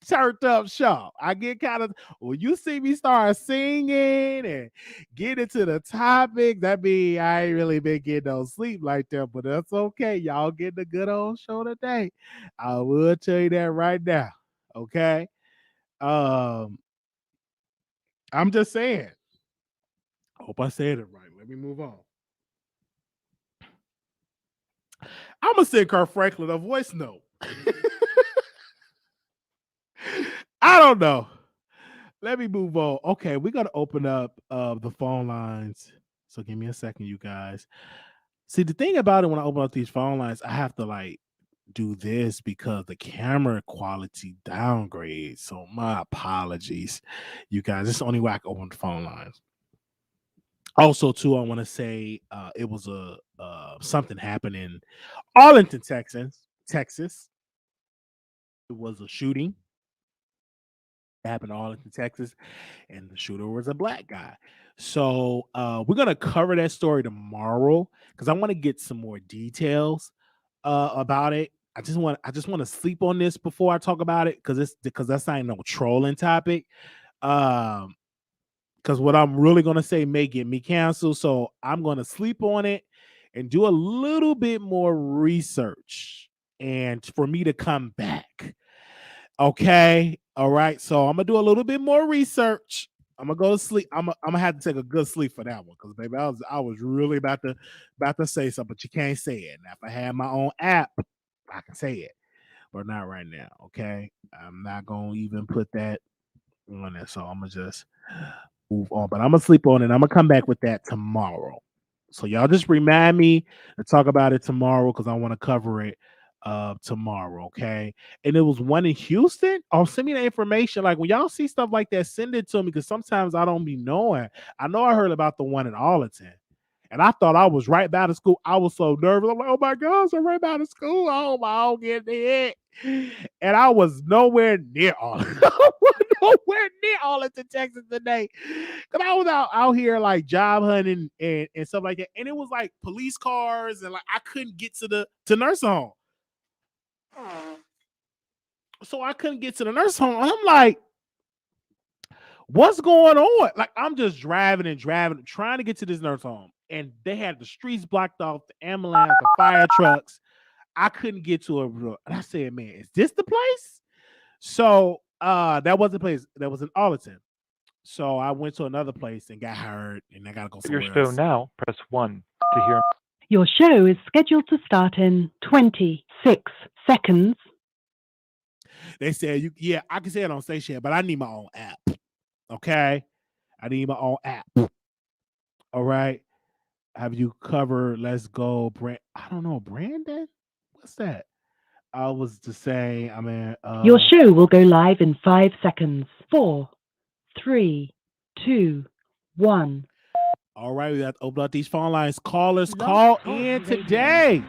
turned up show. I get kind of when you see me start singing and get into the topic, that means I ain't really been getting no sleep like that, but that's okay. Y'all getting a good old show today. I will tell you that right now. Okay. Um, I'm just saying. Hope I said it right. Let me move on. I'm gonna send Kirk Franklin a voice note. I don't know. Let me move on. Okay, we're gonna open up the phone lines. So give me a second, you guys. See, the thing about it when I open up these phone lines, I have to like do this because the camera quality downgrades. So my apologies, you guys. This is the only way I can open the phone lines. Also, too, I want to say it was a something happened in Arlington, Texas. Texas. It was a shooting. It happened in Arlington, Texas, and the shooter was a black guy. So we're gonna cover that story tomorrow because I want to get some more details about it. I just want to sleep on this before I talk about it because that's not no trolling topic. Um, because what I'm really gonna say may get me canceled. So I'm gonna sleep on it and do a little bit more research and for me to come back. Okay. All right. So I'm gonna do a little bit more research. I'm gonna go to sleep. I'm gonna have to take a good sleep for that one because baby, I was really about to say something, but you can't say it. Now, if I had my own app, I can say it, but not right now. Okay. I'm not gonna even put that on there. So I'm gonna just move on. But I'm gonna sleep on it. I'm gonna come back with that tomorrow. So y'all just remind me to talk about it tomorrow because I want to cover it tomorrow. Okay. And it was one in Houston. Oh, send me the information. Like when y'all see stuff like that, send it to me because sometimes I don't be knowing. I know I heard about the one in Arlington. And I thought I was right by the school. I was so nervous. I'm like, oh my gosh, I'm right by the school. Oh my, I don't get it. And I was nowhere near Arlington. Nowhere near Arlington, Texas today. Because I was out here like job hunting and stuff like that. And it was like police cars and like I couldn't get to nursing home. So I couldn't get to the nursing home. I'm like, what's going on? Like I'm just driving and driving, trying to get to this nursing home. And they had the streets blocked off, the ambulance, the fire trucks. I couldn't get to it. And I said, man, is this the place? So that was the place. That was in Arlington. So I went to another place and got hurt, and I gotta go Your somewhere show else. now, press 1 to hear. Your show is scheduled to start in 26 seconds. They said yeah, I can say it on station, but I need my own app. Okay, I need my own app. All right. Have you covered? Let's go, Brand. I don't know, Brandon. What's that? I was to say. I mean, Your show will go live in 5 seconds. 4, 3, 2, 1. All right, we got to open up these phone lines. Callers, call in today.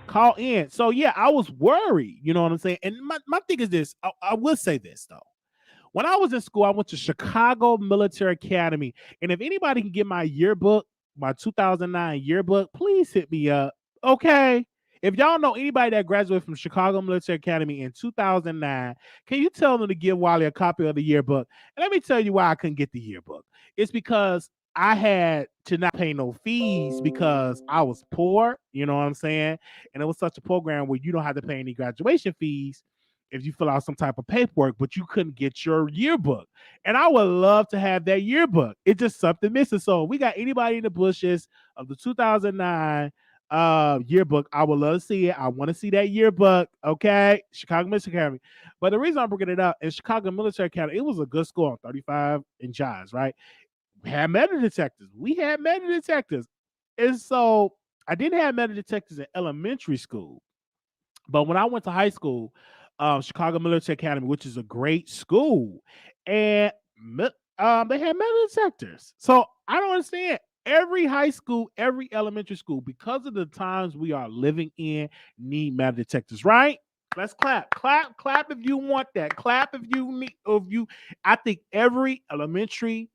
Call in. So yeah, I was worried. You know what I'm saying? And my thing is this. I will say this though. When I was in school, I went to Chicago Military Academy. And if anybody can get my yearbook, my 2009 yearbook, please hit me up. Okay. If y'all know anybody that graduated from Chicago Military Academy in 2009, can you tell them to give Wiley a copy of the yearbook? And let me tell you why I couldn't get the yearbook. It's because I had to not pay no fees because I was poor, you know what I'm saying? And it was such a program where you don't have to pay any graduation fees if you fill out some type of paperwork, but you couldn't get your yearbook. And I would love to have that yearbook. It's just something missing. So we got anybody in the bushes of the 2009 yearbook. I would love to see it. I want to see that yearbook. Okay. Chicago Military Academy. But the reason I'm bringing it up is Chicago Military Academy. It was a good school on 35 and Giants, right? We had metal detectors. And so I didn't have metal detectors in elementary school. But when I went to high school, Chicago Military Academy, which is a great school, and they had metal detectors. So I don't understand. Every high school, every elementary school, because of the times we are living in, need metal detectors, right? Let's clap, clap, clap if you want that. Clap if you need. If you, I think every elementary,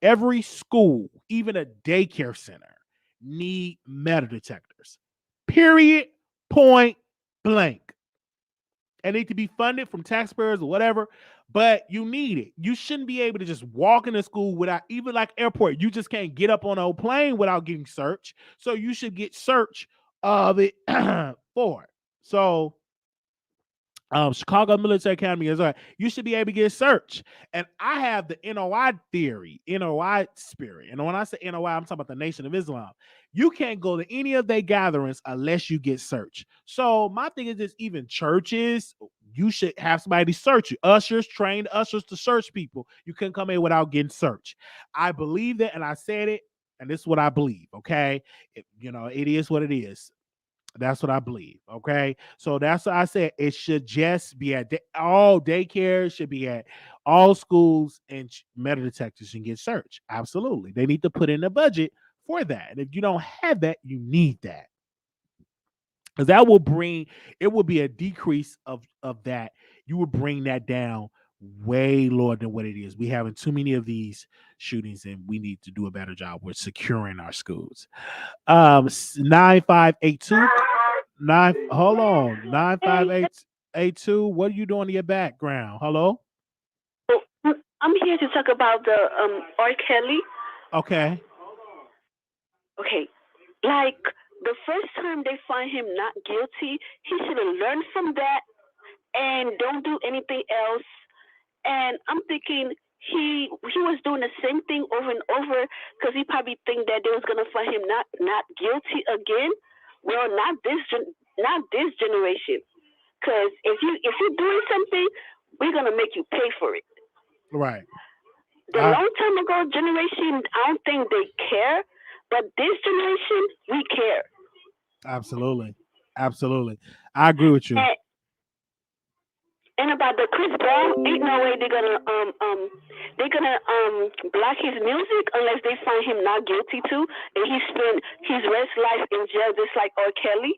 every school, even a daycare center, need metal detectors. Period. Point blank. It need to be funded from taxpayers or whatever, but you need it. You shouldn't be able to just walk into school without, even like airport, you just can't get up on a plane without getting searched. So you should get search of it for it. So Chicago Military Academy is right. You should be able to get searched. And I have the NOI theory, NOI spirit. And when I say NOI, I'm talking about the Nation of Islam. You can't go to any of their gatherings unless you get searched. So my thing is this, even churches, you should have somebody search you. Ushers, trained ushers to search people. You couldn't come in without getting searched. I believe that, and I said it, and this is what I believe, okay? It is what it is. That's what I believe. Okay. So that's what I said. It should just be at all daycare, should be at all schools, and metal detectors can get searched. Absolutely. They need to put in a budget for that. And if you don't have that, you need that. Because that will bring, it will be a decrease of that. You would bring that down way lower than what it is. We having too many of these shootings, and we need to do a better job with securing our schools. 9582 hold on, 95882. What are you doing in your background? Hello. I'm here to talk about the RKelly. Okay. Okay, like the first time they find him not guilty, he should have learned from that and don't do anything else. And I'm thinking he was doing the same thing over and over because he probably think that they was gonna find him not guilty again. Well, not this generation. Because if you're doing something, we're gonna make you pay for it. Right. The long time ago generation, I don't think they care, but this generation, we care. Absolutely. I agree with you. And about the Chris Brown, ain't no way they're gonna block his music unless they find him not guilty too, and he spent his rest life in jail just like RKelly.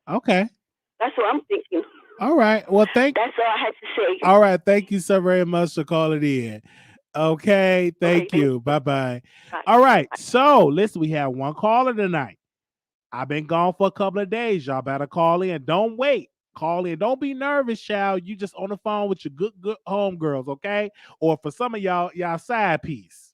Okay. That's what I'm thinking. All right. Well, that's all I had to say. All right. Thank you so very much for calling in. Okay. Thank you. Bye-bye. All right. So listen, we have one caller tonight. I've been gone for a couple of days. Y'all better call in. Don't wait. Call in. Don't be nervous, child. You just on the phone with your good homegirls, okay? Or for some of y'all side piece.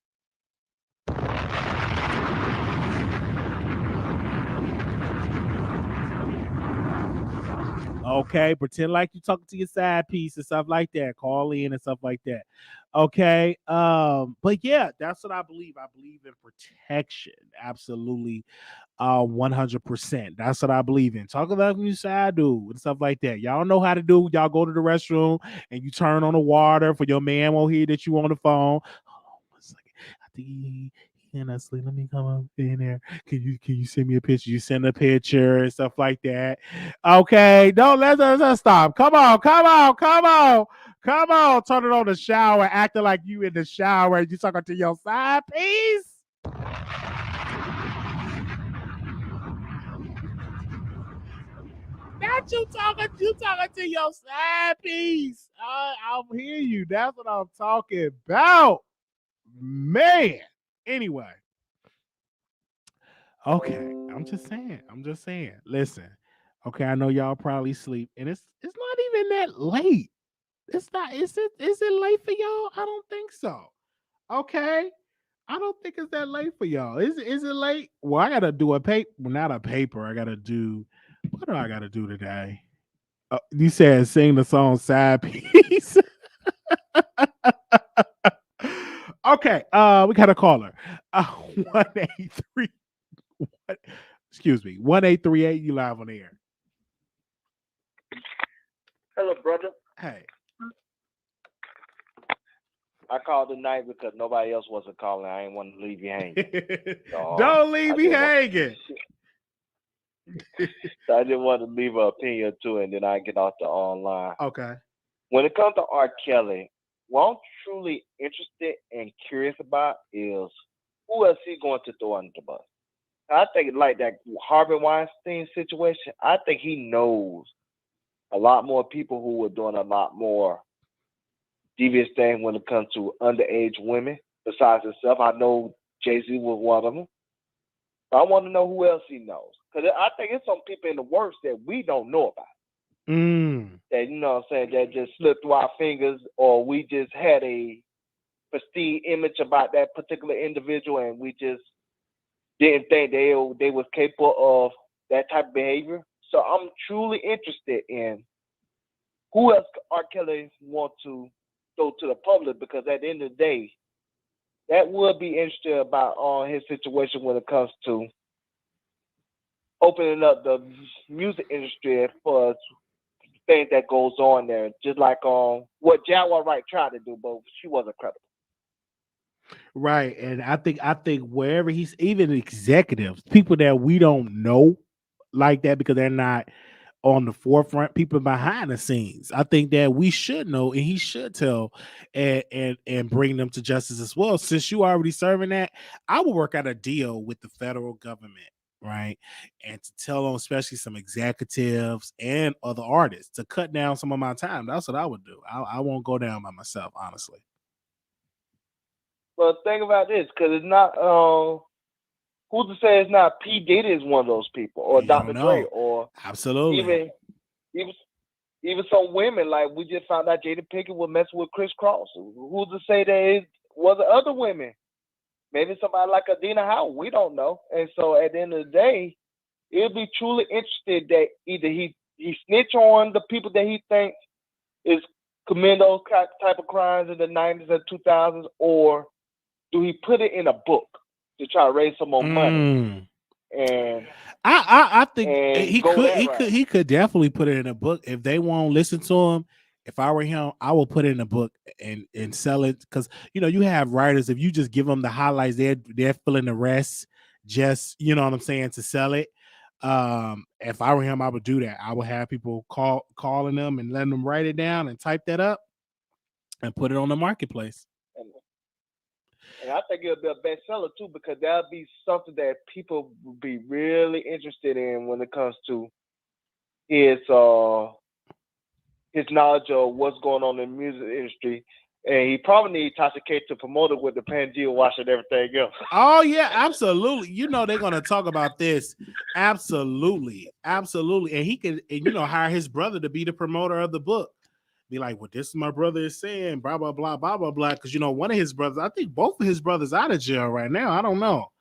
Okay, pretend like you're talking to your side piece and stuff like that. Call in and stuff like that. Okay. But yeah, that's what I believe. I believe in protection. Absolutely. 100%. That's what I believe in. Talk about you side dude and stuff like that. Y'all know how to do. Y'all go to the restroom and you turn on the water for your man won't hear that you on the phone. Hold on 1 second. I think he cannot sleep. Let me come up in there. Can you send me a picture? You send a picture and stuff like that. Okay. Don't let's stop. Come on. Turn it on the shower, acting like you in the shower and you talking to your side piece. Not you talking to your side piece. I'll hear you. That's what I'm talking about. Man. Anyway. Okay. I'm just saying. Listen. Okay, I know y'all probably sleep, and it's not even that late. It's not. Is it late for y'all? I don't think so. Okay. I don't think it's that late for y'all. Is it late? Well, I gotta do a paper. Well, not a paper. I gotta do. What do I gotta do today? You said sing the song side piece. Okay. We got a caller. 183. Excuse me. 1838. You live on the air. Hello, brother. Hey. I called tonight because nobody else wasn't calling. I ain't want to leave you hanging. So, don't leave me hanging. So I just want to leave an opinion too, and then I get off the online. Okay. When it comes to RKelly, what I'm truly interested and curious about is who else he going to throw under the bus. I think like that Harvey Weinstein situation, I think he knows a lot more people who are doing a lot more devious things when it comes to underage women besides himself. I know Jay-Z was one of them. But I want to know who else he knows. Because I think it's some people in the works that we don't know about. that, you know what I'm saying, that just slipped through our fingers, or we just had a prestige image about that particular individual and we just didn't think they was capable of that type of behavior. So I'm truly interested in who else R. Kelly want to throw to the public, because at the end of the day, that would be interesting about his situation when it comes to opening up the music industry for things that goes on there. Just like what Jaguar Wright tried to do, but she wasn't credible. Right. And I think wherever he's, even executives, people that we don't know like that because they're not on the forefront, people behind the scenes, I think that we should know and he should tell and bring them to justice as well. Since you already serving that, I will work out a deal with the federal government, right? And to tell them, especially some executives and other artists, to cut down some of my time. That's what I would do. I won't go down by myself, honestly. Well, think about this, because it's not who's to say it's not P. Diddy is one of those people, or You Dr. don't Dre, know. or Absolutely. even some women, like we just found out Jada Pinkett was messing with Chris Cross. Who's to say that it was other women? Maybe somebody like Adina Howard. We don't know. And so at the end of the day, it'll be truly interested that either he snitch on the people that he thinks is committing those type of crimes in the 90s and 2000s, or do he put it in a book to try to raise some more money? And I think and he go could that route. he could definitely put it in a book. If they won't listen to him, if I were him, I will put it in a book and sell it, because you have writers, if you just give them the highlights, they're filling the rest, just what I'm saying, to sell it. If I were him, I would do that. I would have people calling them and letting them write it down and type that up and put it on the marketplace. And I think it'll be a bestseller too, because that'll be something that people will be really interested in when it comes to his knowledge of what's going on in the music industry. And he probably needs Tasha K to promote it with the Pangea wash and everything else. Oh yeah, absolutely. They're gonna talk about this. Absolutely. And he could, hire his brother to be the promoter of the book. Be like, well, this is my brother is saying, blah, blah, blah, blah, blah, blah. Because one of his brothers, I think both of his brothers out of jail right now. I don't know.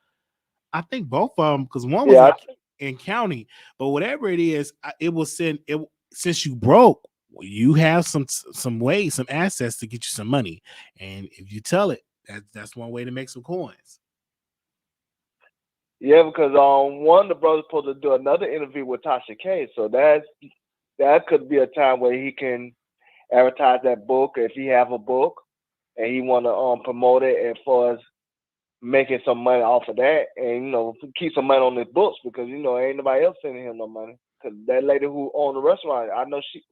I think both of them, because one was in county, but whatever it is, it will send it. Since you broke, you have some ways, some assets to get you some money, and if you tell it, that's one way to make some coins. Yeah, because one of the brothers supposed to do another interview with Tasha K, so that could be a time where he can advertise that book if he have a book and he want to promote it, as far as making some money off of that, and keep some money on his books, because ain't nobody else sending him no money. Because that lady who owned the restaurant, I know she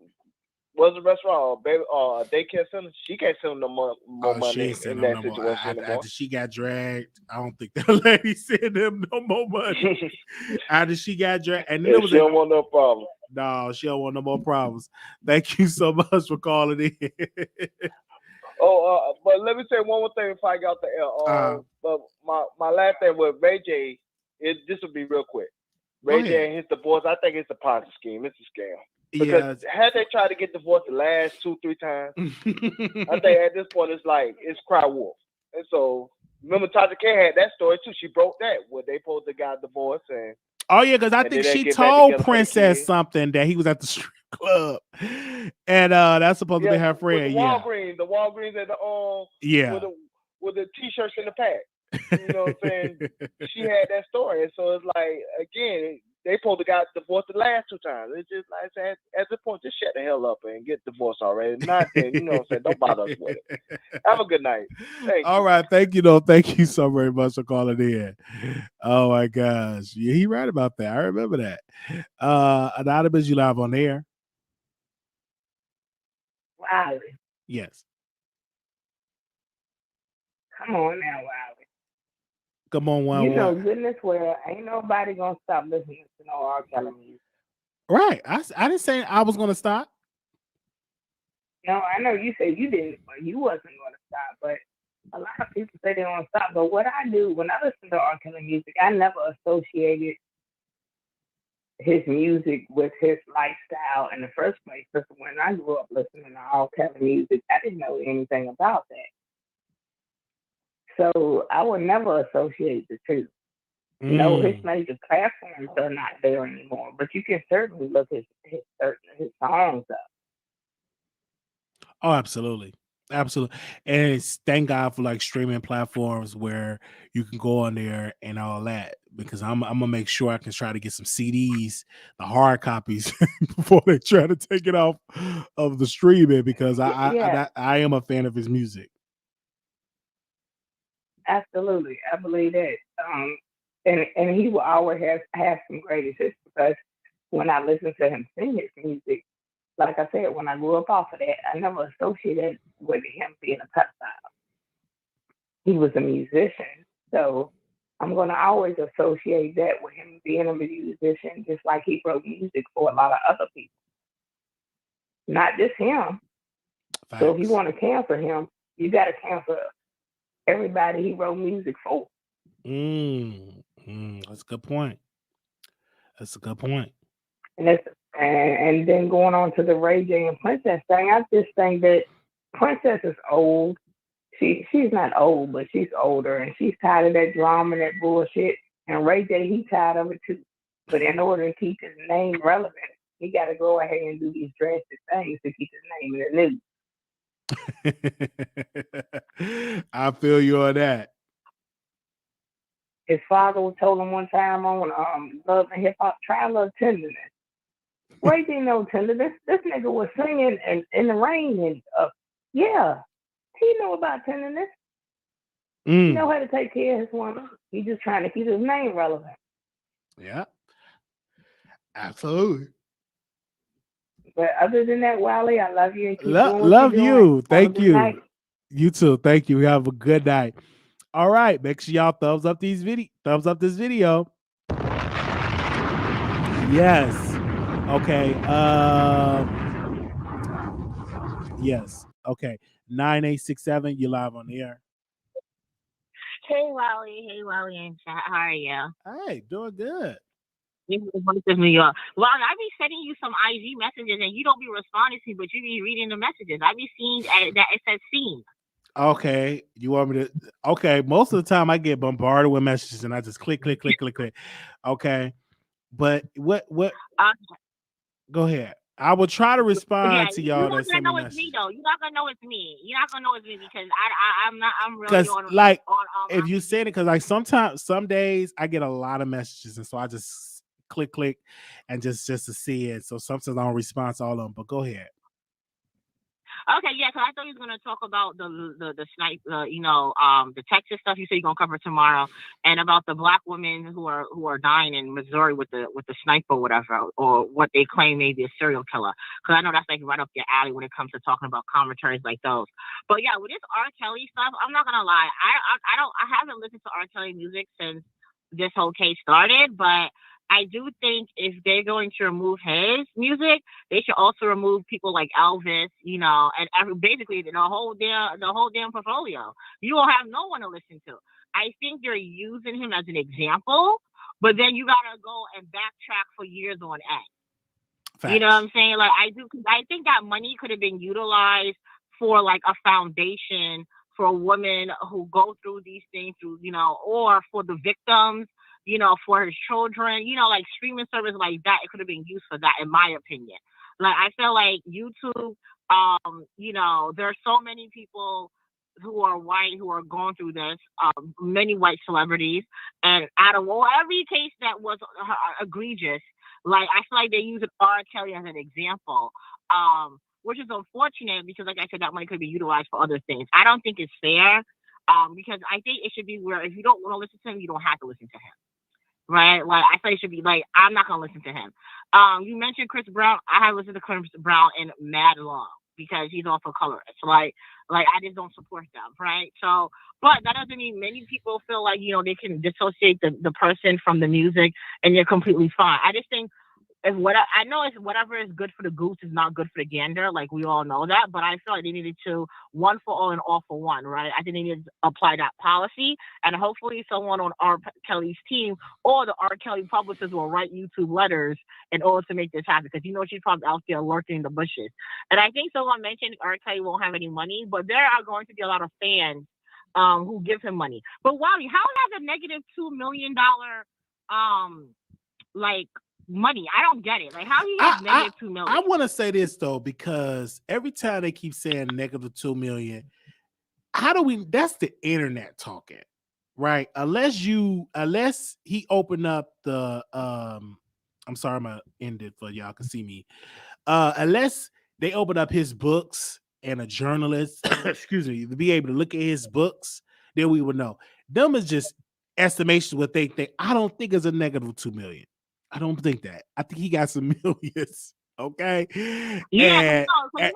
was a restaurant or a daycare center. She can't send him no more money in that situation anymore. After she got dragged, I don't think that lady sent him no more money. After she got dragged, and then she don't want no problem. No, she don't want no more problems. Thank you so much for calling in. But let me say one more thing before I get out the air. But my last thing with Ray J, this will be real quick. Ray J and his divorce, I think it's a Ponzi scheme. It's a scam. Because had they tried to get divorced the last 2-3 times, I think at this point it's cry wolf. And so remember Tasha K had that story too. She broke that where they supposed to got divorced, and because I think she told Princess something that he was at the strip club, and that's supposed to be her friend. The Walgreens at the with the t-shirts in the pack. You know what I'm saying? She had that story, and so it's like, again, they supposed to got divorced the last 2 times. It's just like, at this point, just shut the hell up and get divorced already. Not that, what I'm saying? Don't bother us with it. Have a good night. All right, thank you, thank you so very much for calling in. Oh my gosh, yeah, he right about that. I remember that. Anonymous, you live on air. Wiley. Yes. Come on now, Wiley. Come on, Wiley. You know, goodness well, ain't nobody gonna stop listening to no RKelly music. Right. I didn't say I was gonna stop. No, I know you said you didn't, but you wasn't gonna stop. But a lot of people say they don't stop. But what I do when I listen to RKelly music, I never associated his music with his lifestyle in the first place. Because when I grew up listening to RKelly music, I didn't know anything about that. So I would never associate the two. No, his major platforms are not there anymore, but you can certainly look his songs up. Oh, absolutely. Absolutely. And thank God for like streaming platforms where you can go on there and all that, because I'm gonna make sure I can try to get some CDs, the hard copies, before they try to take it off of the streaming, because Yeah, I am a fan of his music. absolutely. I believe that. And he will always have some great hits because when I listen to him sing his music, like I said, when I grew up off of that, I never associated with him being a pedophile. He was a musician, so I'm gonna always associate that with him being a musician, just like he wrote music for a lot of other people, not just him. So if you Facts. want to cancel him, you got to cancel everybody he wrote music for. That's a good point. That's a good point. And that's and then going on to the Ray J and Princess thing, I just think that Princess is old. She's not old, but she's older, and she's tired of that drama and that bullshit. And Ray J, he tired of it too. But in order to keep his name relevant, he got to go ahead and do these drastic things to keep his name in the news. I feel you on that. His father told him one time on Love and Hip Hop, try a little tenderness. Ray J no tenderness. This nigga was singing in the rain and yeah, he know about tenderness. He know how to take care of his woman. He just trying to keep his name relevant. Yeah, absolutely. But other than that, Wiley, I love you and keep doing what Love you're doing. you. Have a Thank good you. night. You too. Thank you. Have a good night. All right. Make sure y'all thumbs up this video. Yes. Okay. Yes. Okay. 9867. You live on the air. Hey, Wiley and chat. How are you? Hey, doing good. This is the voice of New York. Well, I be sending you some IG messages and you don't be responding to me, but you be reading the messages. I be seeing that it says seen. Okay. You want me to? Okay. Most of the time I get bombarded with messages and I just click. Okay. But what? Go ahead. I will try to respond to y'all that send me messages. You're not gonna know it's me. You're not gonna know it's me because I'm not. I'm really because on. Like on, if you said it, because like some days I get a lot of messages and so I just click and just to see it. So sometimes I don't respond to all of them. But go ahead. Okay, yeah, because I thought he was gonna talk about the snipe, the Texas stuff. You said you're gonna cover tomorrow, and about the black women who are dying in Missouri with the sniper or whatever, or what they claim may be a serial killer. Because I know that's like right up your alley when it comes to talking about commentaries like those. But yeah, with this R. Kelly stuff, I'm not gonna lie, I haven't listened to R. Kelly music since this whole case started, but I do think if they're going to remove his music, they should also remove people like Elvis, and basically the whole damn portfolio. You will have no one to listen to. I think they're using him as an example, but then you gotta go and backtrack for years on end. Facts. You know what I'm saying? Like I think that money could have been utilized for like a foundation for women who go through these things, or for the victims. For his children, like streaming service like that, it could have been used for that, in my opinion. Like, I feel like YouTube, there's so many people who are white who are going through this, many white celebrities, and out of every case that was egregious, like, I feel like they use R. Kelly as an example, which is unfortunate because, like I said, that money could be utilized for other things. I don't think it's fair, because I think it should be where if you don't want to listen to him, you don't have to listen to him. Right? Like, I think it should be like, I'm not gonna listen to him. You mentioned Chris Brown. I have listened to Chris Brown in mad long because he's also colorist. Like I just don't support them, right? So, but that doesn't mean many people feel like, they can dissociate the person from the music and you're completely fine. I just think if what I know is whatever is good for the goose is not good for the gander. Like we all know that, but I feel like they needed to one for all and all for one, right? I think they needed to apply that policy, and hopefully someone on R. Kelly's team or the R. Kelly publicist will write YouTube letters in order to make this happen, because she's probably out there lurking in the bushes. And I think someone mentioned R. Kelly won't have any money, but there are going to be a lot of fans who give him money. But Wally, how has a negative $2 million like money? I don't get it. Like, how he has negative 2 million? I want to say this though, because every time they keep saying negative 2 million, how do we? That's the internet talking, right? Unless he opened up the I'm sorry, I'm gonna end it for y'all can see me. Unless they open up his books and a journalist, excuse me, to be able to look at his books, then we would know. Them is just estimations what they think. I don't think it's a negative 2 million. I don't think that. I think he got some millions. Okay. Yeah, R. Kelly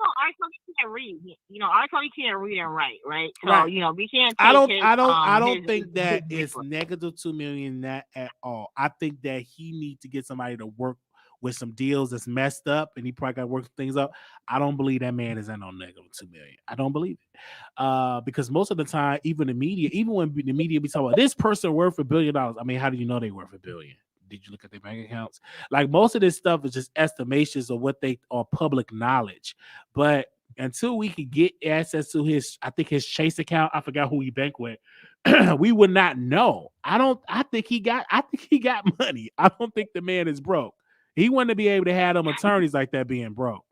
can't read. R. Kelly can't read and write, right? So Right. We can't. I Take don't his think that his it's negative 2 million that at all. I think that he needs to get somebody to work with some deals that's messed up, and he probably got to work things up. I don't believe that man is at no negative 2 million. I don't believe it. Because most of the time, even the media, even when the media be talking about this person worth $1 billion, I mean, how do you know they worth $1 billion? Did you look at their bank accounts? Like, most of this stuff is just estimations of what they are public knowledge. But until we could get access to his Chase account, I forgot who he banked with, we would not know. I think he got money. I don't think the man is broke. He wouldn't be able to have them attorneys like that being broke.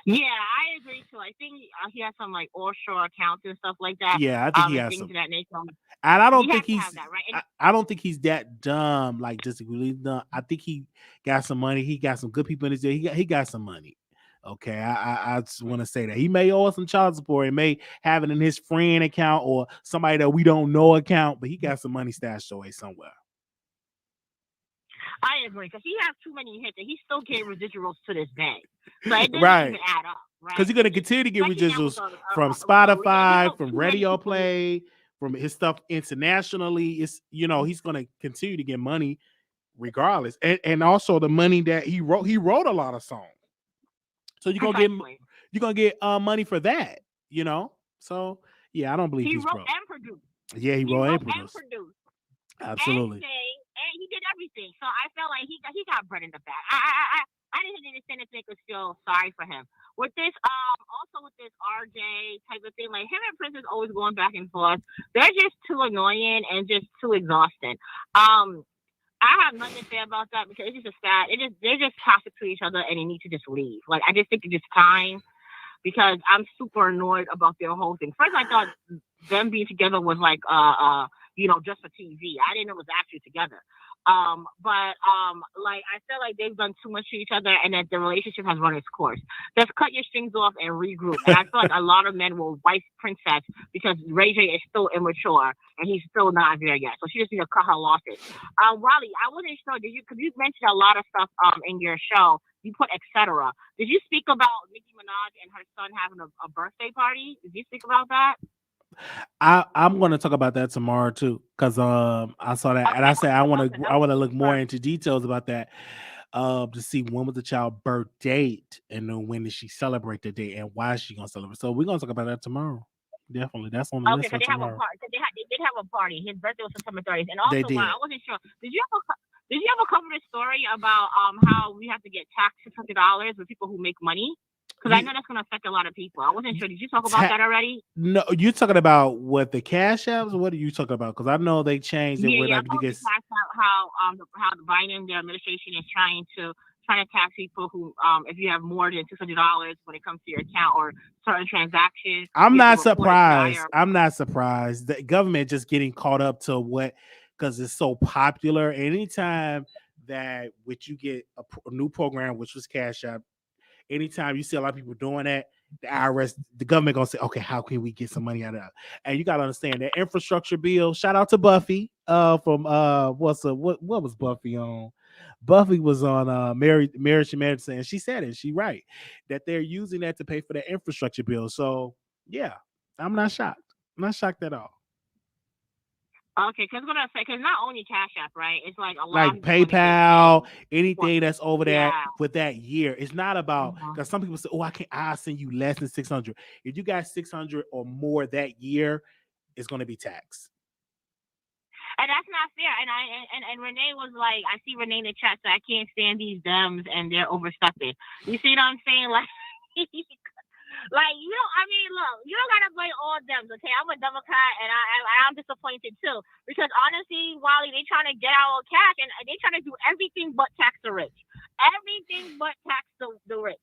Yeah, I agree too. I think he has some like offshore accounts and stuff like that. Yeah, I think he has things some. of that nature. And I don't think He he's has that, right? I don't think he's that dumb, like just really dumb. I think he got some money. He got some good people in his day. He got some money. Okay, I just want to say that he may owe some child support. He may have it in his friend account or somebody that we don't know account, but he got some money stashed away somewhere. I agree, because he has too many hits and he still getting residuals to this day. So it doesn't Right. even add up, right? Because he's gonna continue to get Especially now with residuals from Spotify, from Radio Play, from his stuff internationally. It's he's gonna continue to get money regardless, and also the money that he wrote. He wrote a lot of songs, so you're gonna get money for that. So yeah, I don't believe he he's wrote broke. and produced. Yeah, he wrote and produced. Absolutely. Absolutely. And he did everything. So I felt like he got bread in the bag. I didn't understand if they could feel sorry for him. With this, also with this RJ type of thing, like him and Prince is always going back and forth. They're just too annoying and just too exhausting. I have nothing to say about that, because it's just a sad. They're just toxic to each other and they need to just leave. Like, I just think it's just time, because I'm super annoyed about their whole thing. First, I thought them being together was like just for TV. I didn't know it was actually together. Like, I feel like they've done too much to each other and that the relationship has run its course. Just cut your strings off and regroup. And I feel like a lot of men will wife Princess because Ray J is still immature and he's still not there yet. So she just needs to cut her losses. Wally, I wasn't sure, because you mentioned a lot of stuff in your show. You put etc. Did you speak about Nicki Minaj and her son having a birthday party? Did you speak about that? I'm going to talk about that tomorrow too, because I saw that, and I said I want to look more into details about that, to see when was the child birth date, and then when did she celebrate the date, and why is she going to celebrate. So we're going to talk about that tomorrow. Definitely, that's on the list for tomorrow. They did have a party. His birthday was September 30th, and also I wasn't sure. Did you ever cover the story about how we have to get taxed $600 with people who make money? Because I know that's going to affect a lot of people. I wasn't sure. Did you talk about that already? No, you're talking about what, the cash apps? What are you talking about? Because I know they changed it. Yeah, I'm talking about how the Biden administration is trying to tax people who, if you have more than $600 when it comes to your account or certain transactions. I'm not surprised. I'm not surprised. The government just getting caught up to what, because it's so popular. Anytime that you get a new program, which was Cash App, anytime you see a lot of people doing that, the IRS, the government gonna say, okay, how can we get some money out of that? And you gotta understand that infrastructure bill. Shout out to Buffy from what was Buffy on? Buffy was on Marriage and Medicine, and she said it. She right that they're using that to pay for the infrastructure bill. So yeah, I'm not shocked. I'm not shocked at all. Okay, because I'm gonna say, because not only Cash App, right? It's like a lot Like of people want to get PayPal, paid. anything that's over that Yeah. with that year. It's not about Mhm. because some people say, "Oh, I'll send you less than 600." If you got 600 or more that year, it's going to be taxed. And that's not fair. And Renee was like, I see Renee in the chat, so I can't stand these Dems and they're overstuffing. You see what I'm saying? Like, like you don't. I mean, look, you don't gotta blame all Dems, okay? I'm a Democrat, and I'm disappointed too because honestly, Wally, they trying to get our cash and they trying to do everything but tax the rich, everything but tax the rich.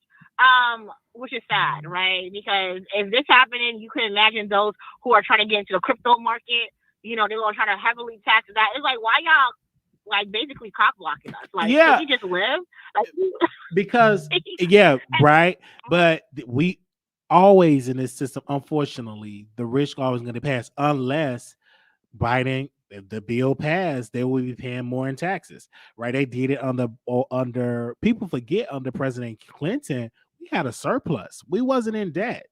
Which is sad, right? Because if this happening, you can imagine those who are trying to get into the crypto market. You know, they're gonna try to heavily tax that. It's like, why y'all like basically cock blocking us? Like, Yeah, can we just live? Like, because yeah, right. But we always in this system, unfortunately, the rich are always going to pass unless Biden, if the bill passed, they will be paying more in taxes, right? They did it under people forget under President Clinton, we had a surplus. We wasn't in debt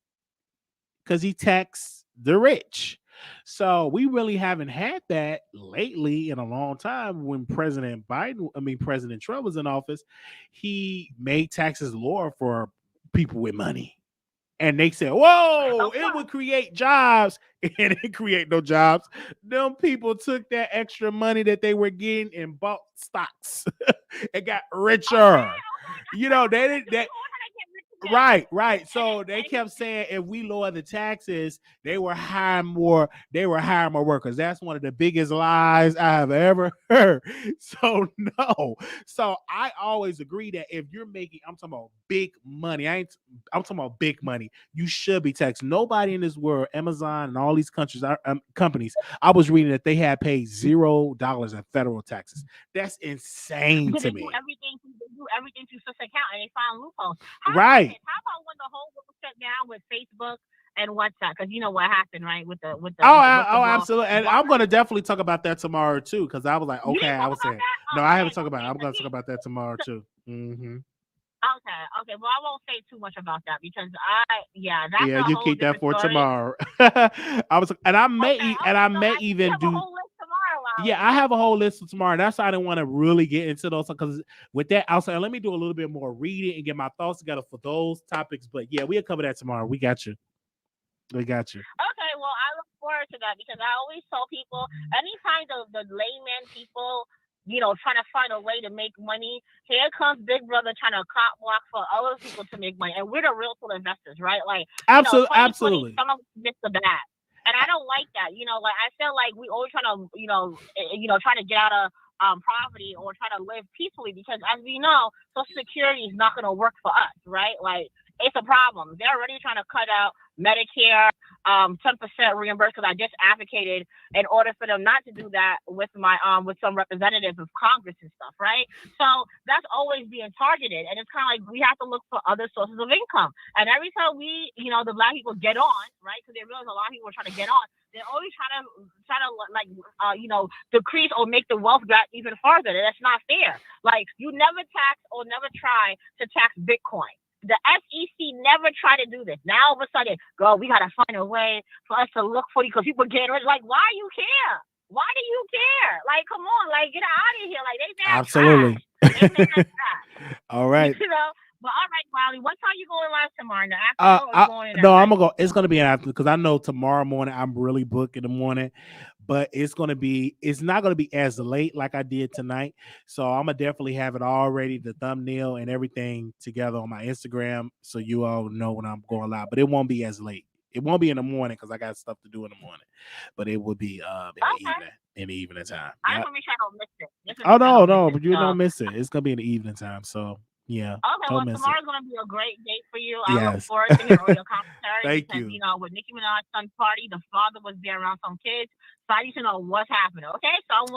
because he taxed the rich. So we really haven't had that lately in a long time. When President Trump was in office, he made taxes lower for people with money. And they said, whoa, it would create jobs. And it create no jobs. Them people took that extra money that they were getting and bought stocks and got richer. You know, they didn't that right. So they kept saying if we lower the taxes, they were hiring more workers. That's one of the biggest lies I have ever heard. So no. So I always agree that if you're making, I'm talking about big money. I'm talking about big money. You should be taxed. Nobody in this world, Amazon and all these companies, I was reading that they had paid $0 in federal taxes. That's insane to me. They do everything through such account and they find loopholes. Right. How about when the whole world shut down with Facebook and WhatsApp? Because you know what happened, right? With the absolutely. And I'm going to definitely talk about that tomorrow too. Because I was like, okay, I was saying, no, I haven't talked about it. I'm going to talk about that tomorrow too. Mm-hmm. Okay. Well, I won't say too much about that because that's yeah. a You whole keep that for story. tomorrow. I may even do. Yeah, I have a whole list of tomorrow. That's why I didn't want to really get into those because with that, I'll say let me do a little bit more reading and get my thoughts together for those topics. But yeah, we'll cover that tomorrow. We got you. Okay, well, I look forward to that because I always tell people, anytime the layman people, you know, trying to find a way to make money, here comes Big Brother trying to cop block for other people to make money, and we're the real investors, right? Like, absolutely. Some of us missed the bat. And I don't like that, you know. Like I feel like we always trying to, trying to get out of poverty or try to live peacefully because, as we know, Social Security is not going to work for us, right? Like it's a problem. They're already trying to cut out Medicare, 10% reimbursed because I just advocated in order for them not to do that with my with some representatives of Congress and stuff, right? So that's always being targeted, and it's kind of like we have to look for other sources of income. And every time we, the Black people get on, right? Because they realize a lot of people are trying to get on. They're always trying to decrease or make the wealth gap even farther. That's not fair. Like you never tax or never try to tax Bitcoin. The SEC never tried to do this. Now all of a sudden, girl, we gotta find a way for us to look for you because people getting rich. Like, why you care? Why do you care? Like, come on, like get out of here. Like they absolutely. All right. But all right, Wiley, what time you going live tomorrow? In the afternoon no, I'm gonna go. It's gonna be an afternoon because I know tomorrow morning I'm really booked in the morning, but it's not gonna be as late like I did tonight. So I'm gonna definitely have it all ready, the thumbnail and everything together on my Instagram, so you all know when I'm going live. But it won't be as late. It won't be in the morning because I got stuff to do in the morning, but it will be in the evening time. I just want to make sure I don't miss it. No, but you don't miss it. It's gonna be in the evening time, so. Yeah. Okay, well, tomorrow's going to be a great day for you. I look forward to hearing your commentary. Thank you. With Nicki Minaj's son's party, the father was there around some kids. So I need to know what's happening, okay? So I was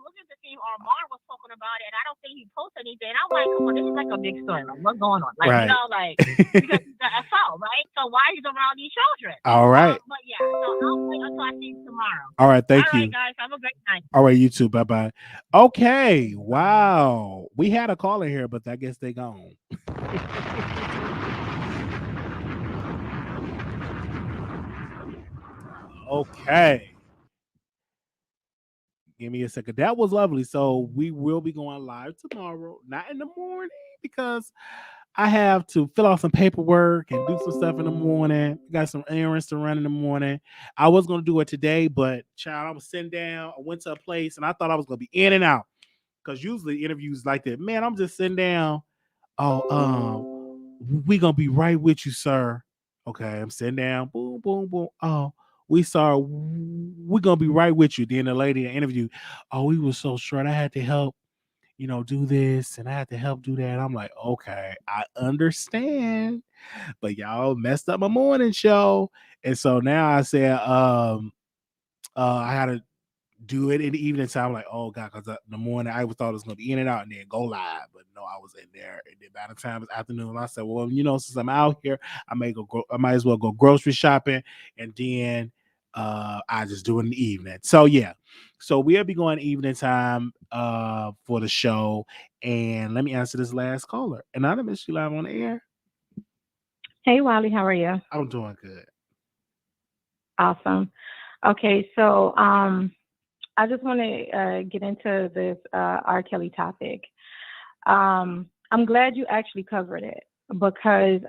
looking to see if Armand was talking about it, and I don't think he posted anything. And I'm like, come on, this is like a big story. Like, what's going on? Like, because he's the FO, right? So why is he around these children? All right. But yeah, so I'll wait until I see you tomorrow. All right, thank you. All right, guys, have a great night. All right, you too. Bye-bye. Okay, wow. We had a caller here, but I guess they gone. Okay. Give me a second. That was lovely. So we will be going live tomorrow, not in the morning, because I have to fill out some paperwork and do some stuff in the morning. Got some errands to run in the morning. I was gonna do it today, but child, I was sitting down. I went to a place and I thought I was gonna be in and out. Because usually interviews like that, man, I'm just sitting down. Oh, we gonna be right with you, sir. Okay, I'm sitting down. Boom, boom, boom. Oh, we're gonna be right with you. Then the lady in the interview, oh, we were so short. I had to help, do this and I had to help do that. I'm like, okay, I understand, but y'all messed up my morning show. And so now I said, I had to do it in the evening time. Like, oh god, because in the morning I thought it was gonna be in and out and then go live, but no, I was in there. And then by the time it's afternoon, I said, well, since I'm out here, I might as well go grocery shopping, and then I just do it in the evening. So yeah, so we'll be going evening time for the show. And let me answer this last caller. Anonymous, you live on the air. Hey, Wiley, how are you? I'm doing good. Awesome. Okay, so I just want to get into this R. Kelly topic. I'm glad you actually covered it, because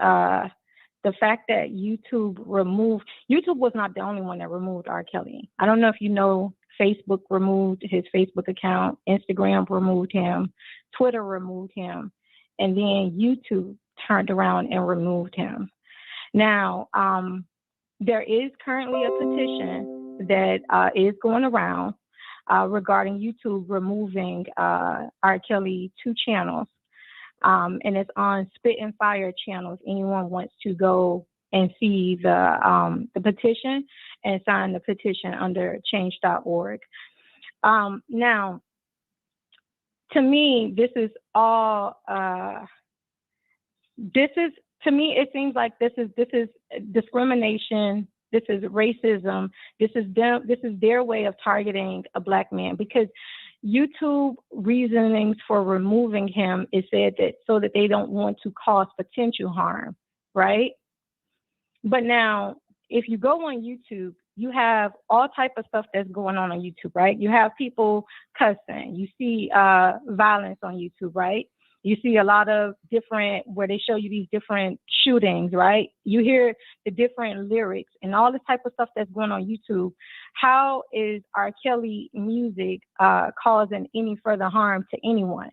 the fact that YouTube was not the only one that removed R. Kelly. I don't know if you know, Facebook removed his Facebook account, Instagram removed him, Twitter removed him, and then YouTube turned around and removed him. Now, there is currently a petition that is going around regarding YouTube removing R. Kelly 2 channels. And it's on Spit and Fire channel if anyone wants to go and see the petition and sign the petition under change.org. Now, to me, this is all, to me, it seems like this is discrimination. This is racism. This is their way of targeting a black man, because YouTube reasonings for removing him is said that so that they don't want to cause potential harm, right? But now, if you go on YouTube, you have all type of stuff that's going on YouTube, right? You have people cussing. You see violence on YouTube, right? You see a lot of different, where they show you these different shootings, right? You hear the different lyrics and all this type of stuff that's going on YouTube. How is R. Kelly music causing any further harm to anyone?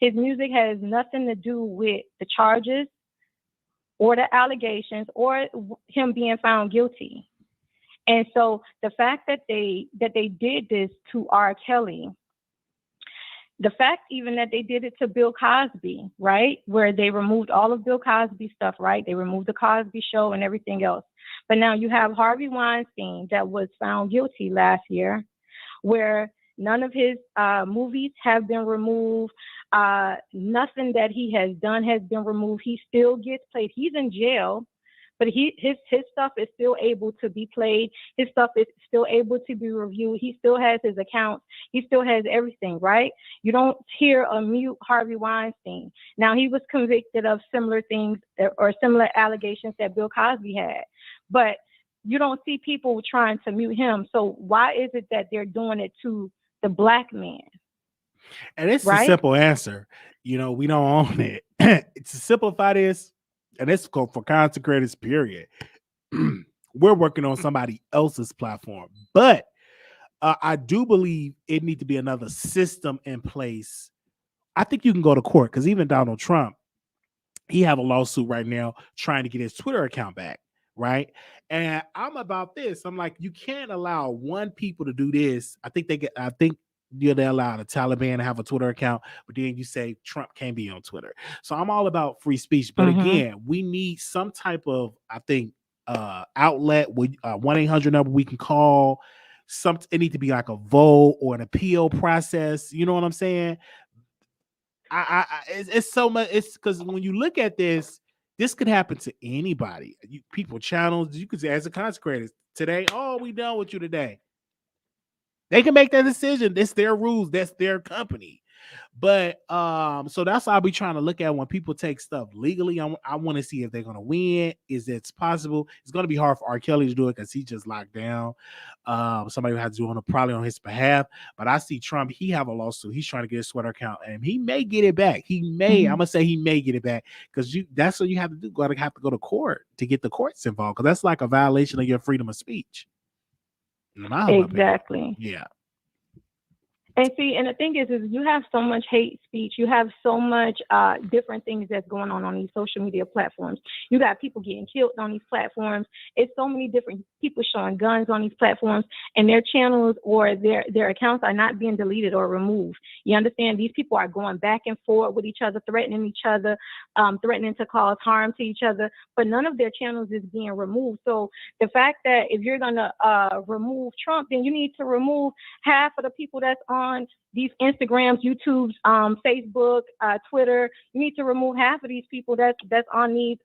His music has nothing to do with the charges or the allegations or him being found guilty. And so the fact that they did this to R. Kelly, the fact even that they did it to Bill Cosby, right, where they removed all of Bill Cosby stuff, right? They removed the Cosby Show and everything else. But now you have Harvey Weinstein that was found guilty last year, where none of his movies have been removed. Nothing that he has done has been removed. He still gets played. He's in jail, but his stuff is still able to be played. His stuff is still able to be reviewed. He still has his accounts. He still has everything, right? You don't hear a mute Harvey Weinstein. Now, he was convicted of similar things or similar allegations that Bill Cosby had, but you don't see people trying to mute him. So why is it that they're doing it to the black man? And it's right? a simple answer. We don't own it. To simplify this, and it's for content creators, period. We're working on somebody else's platform. But I do believe it needs to be another system in place. I think you can go to court, because even Donald Trump, he have a lawsuit right now trying to get his Twitter account back, right? And I'm about this. I'm like, you can't allow one people to do this. I think they allow the Taliban to have a Twitter account, but then you say Trump can't be on Twitter. So I'm all about free speech. But again, we need some type of, I think, outlet with 1-800 number we can call. It need to be like a vote or an appeal process. You know what I'm saying? It's so much. It's because when you look at this could happen to anybody. People channels. You could say as a content creator today, oh, we done with you today. They can make that decision. It's their rules. That's their company. But so that's what I'll be trying to look at when people take stuff legally. I want to see if they're gonna win. Is it possible? It's gonna be hard for R. Kelly to do it because he just locked down. Somebody will have to do it probably on his behalf. But I see Trump, he have a lawsuit. He's trying to get his Twitter account, and he may get it back. He may, I'm gonna say he may get it back because that's what you have to do. Gotta have to go to court to get the courts involved because that's like a violation of your freedom of speech. In my humble opinion. Exactly. Yeah. And see, and the thing is you have so much hate speech. You have so much different things that's going on these social media platforms. You got people getting killed on these platforms. It's so many different people showing guns on these platforms, and their channels or their accounts are not being deleted or removed. You understand? These people are going back and forth with each other, threatening each other, threatening to cause harm to each other, but none of their channels is being removed. So the fact that if you're going to remove Trump, then you need to remove half of the people that's on these Instagrams, YouTubes, Facebook, Twitter. You need to remove half of these people that's on these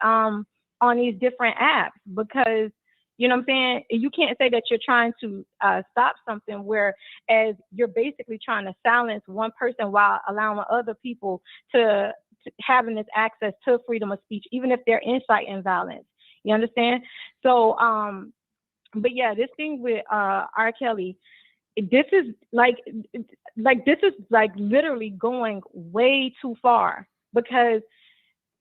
different apps, because you know what I'm saying? You can't say that you're trying to stop something whereas you're basically trying to silence one person while allowing other people to having this access to freedom of speech, even if they're inciting violence. You understand? So, but yeah, this thing with R. Kelly, this is like literally going way too far, because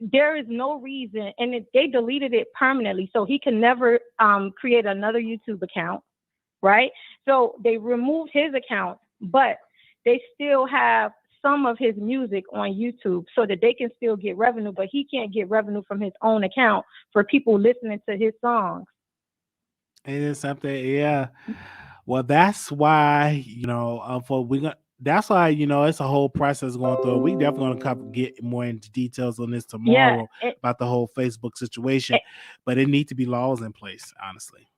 there is no reason, and they deleted it permanently, so he can never create another YouTube account, right? So they removed his account, but they still have some of his music on YouTube so that they can still get revenue, but he can't get revenue from his own account for people listening to his songs. It is something, yeah. Well, that's why that's why it's a whole process going through. We definitely gonna get more into details on this tomorrow about the whole Facebook situation, but it needs to be laws in place. Honestly,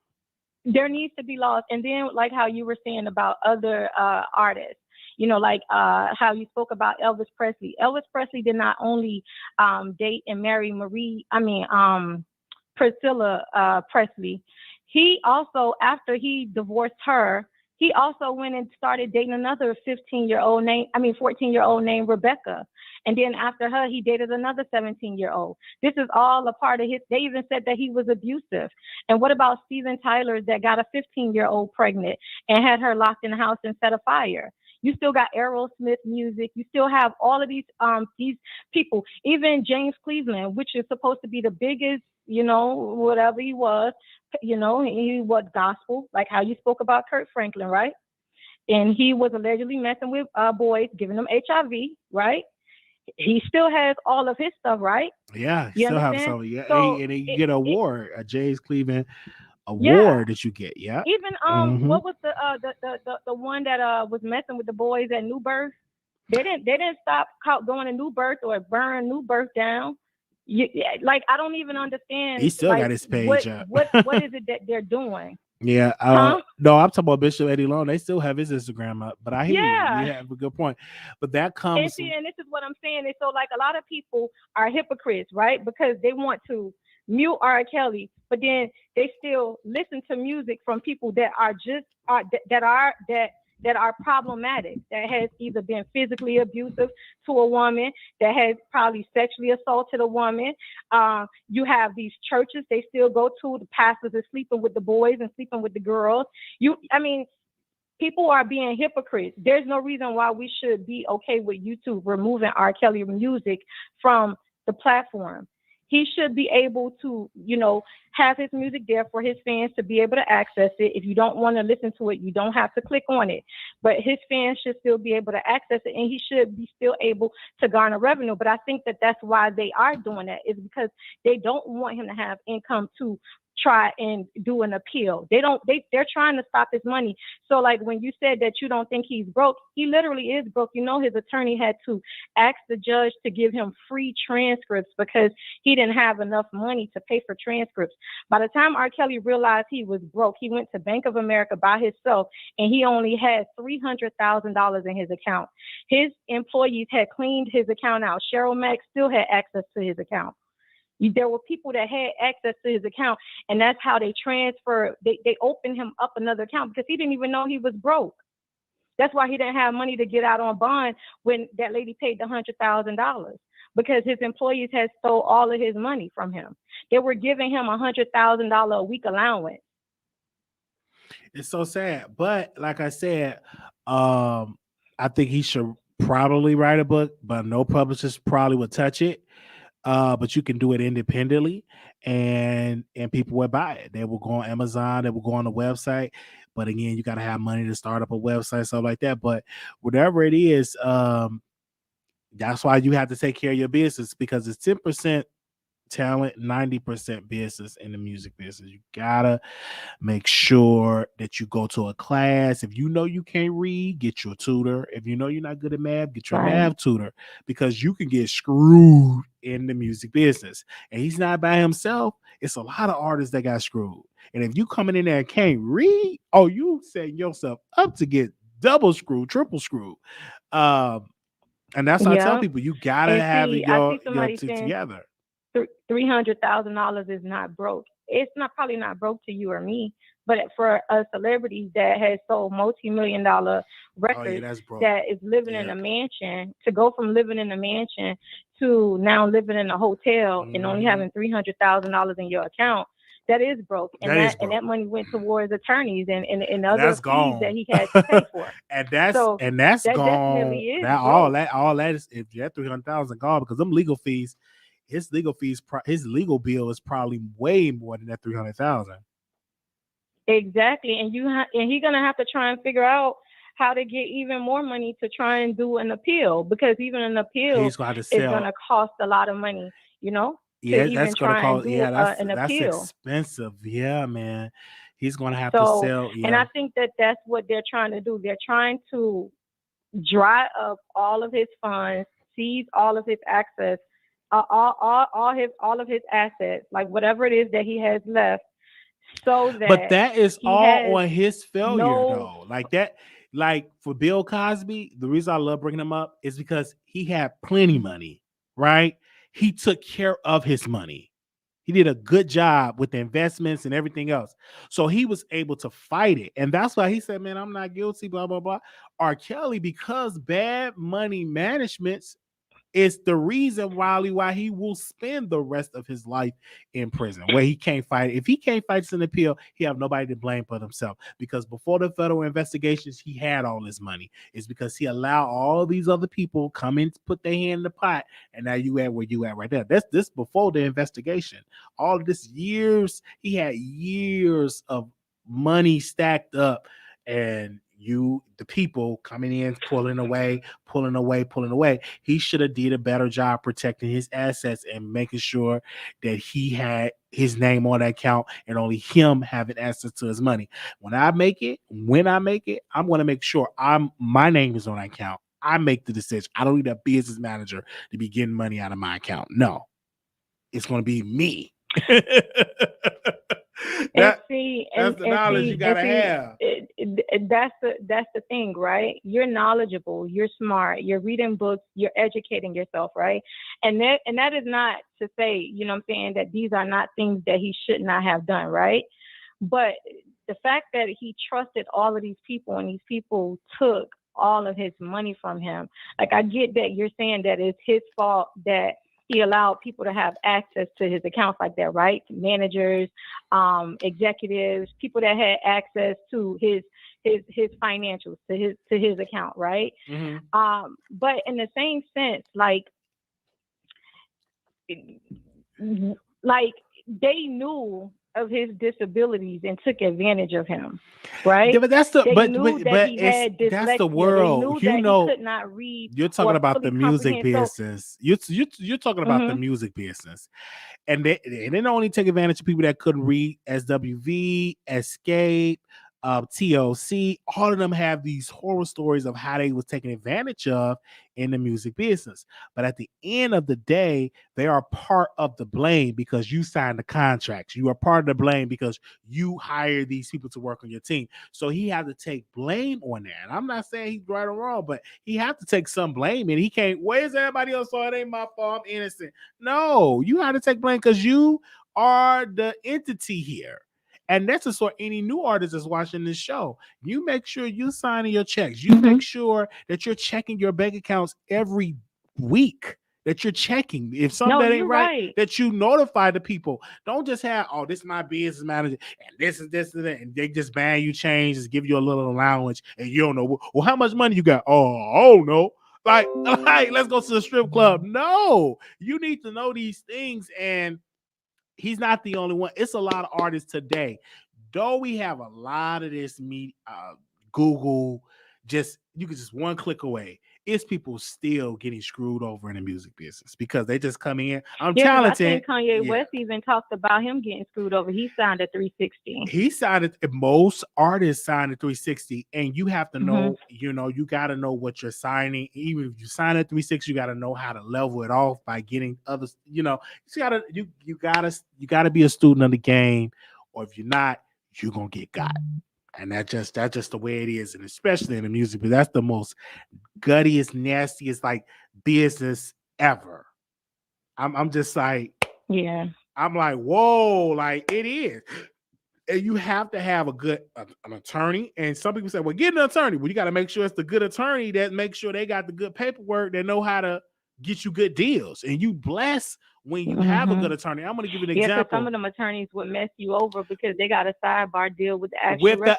there needs to be laws, and then like how you were saying about other artists. Like how you spoke about Elvis Presley. Elvis Presley did not only date and marry Priscilla Presley. He also, after he divorced her, he also went and started dating another 14-year-old named Rebecca. And then after her, he dated another 17-year-old. This is all a part of his, they even said that he was abusive. And what about Steven Tyler that got a 15-year-old pregnant and had her locked in the house and set a fire? You still got Aerosmith music. You still have all of these people, even James Cleveland, which is supposed to be the biggest, whatever he was, he was gospel, like how you spoke about Kurt Franklin, right? And he was allegedly messing with boys, giving them HIV, right? He still has all of his stuff, right? Yeah, he still have some. Yeah, so and you get an award, a James Cleveland award that you get. Yeah. Even what was the one that was messing with the boys at New Birth? They didn't stop going to New Birth or burn New Birth down. I don't even understand. He still got his page up. what is it that they're doing? Yeah. No, I'm talking about Bishop Eddie Long. They still have his Instagram up, but I hear you. You have a good point. But that comes. And this is what I'm saying. And so, like, a lot of people are hypocrites, right? Because they want to mute R. Kelly, but then they still listen to music from people that are problematic, that has either been physically abusive to a woman, that has probably sexually assaulted a woman. You have these churches they still go to. The pastors are sleeping with the boys and sleeping with the girls. People are being hypocrites. There's no reason why we should be okay with YouTube removing R. Kelly music from the platform. He should be able to, have his music there for his fans to be able to access it. If you don't want to listen to it, you don't have to click on it. But his fans should still be able to access it, and he should be still able to garner revenue. But I think that that's why they are doing that, is because they don't want him to have income to try and do an appeal. They're trying to stop his money. So like when you said that you don't think he's broke, he literally is broke. His attorney had to ask the judge to give him free transcripts because he didn't have enough money to pay for transcripts. By the time R. Kelly realized he was broke, he went to Bank of America by himself, and he only had $300,000 in his account. His employees had cleaned his account out. Cheryl Mack still had access to his account. There were people that had access to his account, and that's how they transferred. They opened him up another account because he didn't even know he was broke. That's why he didn't have money to get out on bond when that lady paid the $100,000, because his employees had stole all of his money from him. They were giving him $100,000 a week allowance. It's so sad. But like I said, I think he should probably write a book, but no publishers probably would touch it. But you can do it independently, and people will buy it. They will go on Amazon, they will go on the website. But again, you got to have money to start up a website, stuff like that. But whatever it is, that's why you have to take care of your business, because it's 10% talent, 90% business in the music business. You gotta make sure that you go to a class. If you know you can't read, get your tutor. If you know you're not good at math, get your Right. math tutor, because you can get screwed in the music business. And he's not by himself. It's a lot of artists that got screwed. And if you coming in there and can't read, oh, you setting yourself up to get double screwed, triple screwed. And that's why I tell Yeah. people, you gotta And have see, I see your somebody two saying together. $300,000 is not broke. It's not probably not broke to you or me, but for a celebrity that has sold multi-million-dollar Oh yeah, records, that's broke. that is living in Yeah. a mansion, to go from living in a mansion to now living in a hotel and only Mhm. having $300,000 in your account, that is broke. And That is that broke. money went towards attorneys and And other that's fees that gone. he had to pay for. and that's So that gone. definitely is That broke. all that is, if that 300,000 gone, because them legal fees, his legal bill is probably way more than that 300,000. Exactly, and and he's gonna have to try and figure out how to get even more money to try and do an appeal, because even an appeal He's gonna have to is sell. gonna cost a lot of money, to Yeah, even that's gonna try and cost. do Yeah, an that's appeal. expensive. Yeah, man. He's gonna have to So, sell. and Yeah. I think that that's what they're trying to do. They're trying to dry up all of his funds, seize all of his access, all of his assets, like whatever it is that he has left, so But that that is he all has on his failure, no. though. Like that, like for Bill Cosby, the reason I love bringing him up is because he had plenty money, right? He took care of his money. He did a good job with the investments and everything else. So he was able to fight it. And that's why he said, man, I'm not guilty, blah, blah, blah. R. Kelly, because bad money managements, is the reason, Wiley, why he will spend the rest of his life in prison, where he can't fight. If he can't fight an appeal, he have nobody to blame but himself. Because before the federal investigations, he had all his money. It's because he allowed all these other people come in, put their hand in the pot, and now you at where you at right there. That's this before the investigation. All of this years, he had years of money stacked up, and the people coming in, pulling away. He should have did a better job protecting his assets and making sure that he had his name on that account and only him having access to his money. When I make it, I'm going to make sure my name is on that account. I make the decision. I don't need a business manager to be getting money out of my account. No, it's going to be me. That's the knowledge you gotta have. That's the thing, right? You're knowledgeable, you're smart, you're reading books, you're educating yourself, right? And that is not to say, you know what I'm saying, that these are not things that he should not have done, right? But the fact that he trusted all of these people and these people took all of his money from him. Like, I get that you're saying that it's his fault that he allowed people to have access to his accounts like that, right? Managers, executives, people that had access to his financials, to his account, right? Mm-hmm. But in the same sense, like they knew of his disabilities and took advantage of him, right? Yeah, but that's the They knew that he had dyslexia. that's the They world. knew You that know, he could not read. you're talking or about the fully music comprehend. business. You're talking about the Mhm. music business, and they didn't only take advantage of people that couldn't read. SWV, Escape, TLC, all of them have these horror stories of how they was taken advantage of in the music business. But at the end of the day, they are part of the blame because you signed the contracts. You are part of the blame because you hired these people to work on your team. So he had to take blame on that. And I'm not saying he's right or wrong, but he had to take some blame. And he can't, where's everybody else? So it ain't my fault. I'm innocent. No, you had to take blame because you are the entity here. And that's just for any new artist that's watching this show. You make sure you signing your checks. You make sure that you're checking your bank accounts every week. That you're checking. If something that ain't right, that you notify the people. Don't just have, oh, this is my business manager, and this is this and that, and they just ban you change, just give you a little allowance, and you don't know. Well, how much money you got? Oh, I don't know. Like, let's go to the strip club. No, you need to know these things, and he's not the only one. It's a lot of artists today. Though we have a lot of this Google, you can just one click away. It's people still getting screwed over in the music business because they just come in. I'm talented. I think Kanye West even talked about him getting screwed over. He signed a 360. He signed it. Most artists signed a 360, and you have to know. You got to know what you're signing. Even if you sign a 360, you got to know how to level it off by getting others. You gotta be a student of the game, or if you're not, you're gonna get got. And that's just the way it is, and especially in the music, but that's the most guttiest, nastiest like business ever. I'm just like, yeah. I'm like, whoa, like it is. And you have to have an attorney. And some people say, well, get an attorney. Well, you got to make sure it's the good attorney that makes sure they got the good paperwork, that know how to get you good deals. And you bless when you have a good attorney. I'm going to give you an example. Yeah, some of them attorneys would mess you over because they got a sidebar deal with the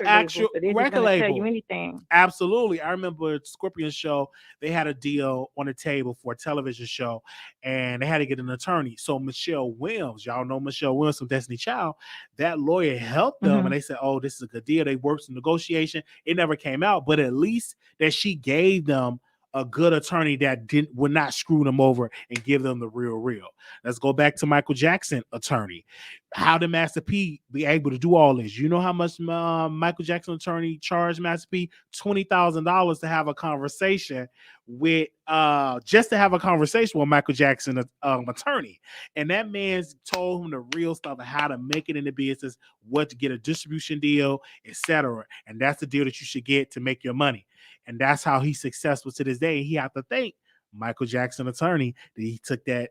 actual record label. Tell you anything. Absolutely. I remember Scorpion show, they had a deal on the table for a television show, and they had to get an attorney. So Michelle Williams, y'all know Michelle Williams from Destiny Child, that lawyer helped them, and they said, oh, this is a good deal. They worked some negotiation. It never came out, but at least that she gave them a good attorney that would not screw them over and give them the real. Let's go back to Michael Jackson attorney. How did Master P be able to do all this? You know how much Michael Jackson attorney charged Master P? $20,000 to have a conversation with just to have a conversation with Michael Jackson attorney. And that man told him the real stuff of how to make it in the business, what to get a distribution deal, etc. And that's the deal that you should get to make your money. And that's how he's successful to this day. He had to thank Michael Jackson attorney that he took that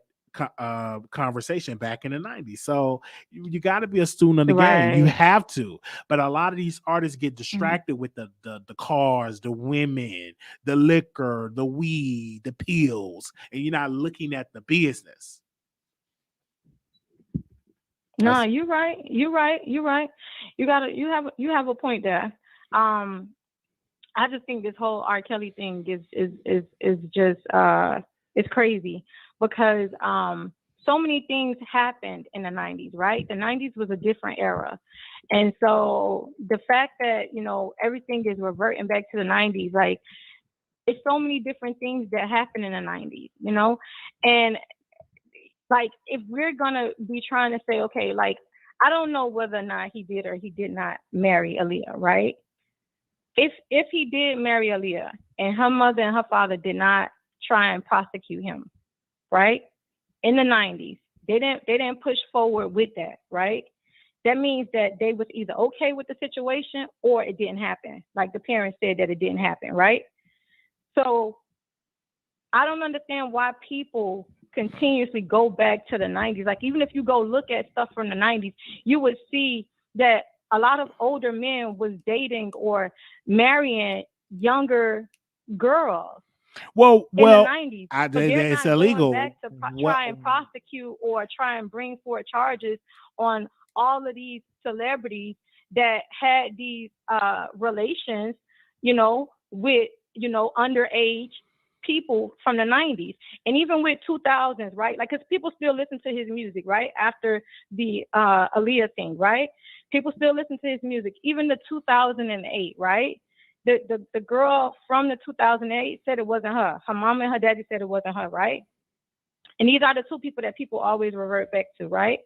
conversation back in the 90s. So you got to be a student of the game. You have to. But a lot of these artists get distracted with the cars, the women, the liquor, the weed, the pills, and you're not looking at the business. No, you're right. You have a point there. I just think this whole RKelly thing is just it's crazy because so many things happened in the 90s, right? The 90s was a different era. And so the fact that, everything is reverting back to the 90s, like it's so many different things that happened in the 90s, and like if we're going to be trying to say, okay, like, I don't know whether or not he did or he did not marry Aaliyah, right? If he did marry Aaliyah and her mother and her father did not try and prosecute him, right? In the 90s, they didn't push forward with that, right? That means that they was either okay with the situation or it didn't happen. Like the parents said that it didn't happen, right? So I don't understand why people continuously go back to the 90s. Like even if you go look at stuff from the 90s, you would see that a lot of older men was dating or marrying younger girls. Well, in the 90s. So it's illegal. Back to try and prosecute or try and bring forth charges on all of these celebrities that had these relations, with underage people from the 90s, and even with 2000s, right? Like, because people still listen to his music, right? After the Aaliyah thing, right? People still listen to his music, even the 2008, right? The girl from the 2008 said it wasn't her. Her mom and her daddy said it wasn't her, right? And these are the two people that people always revert back to, right?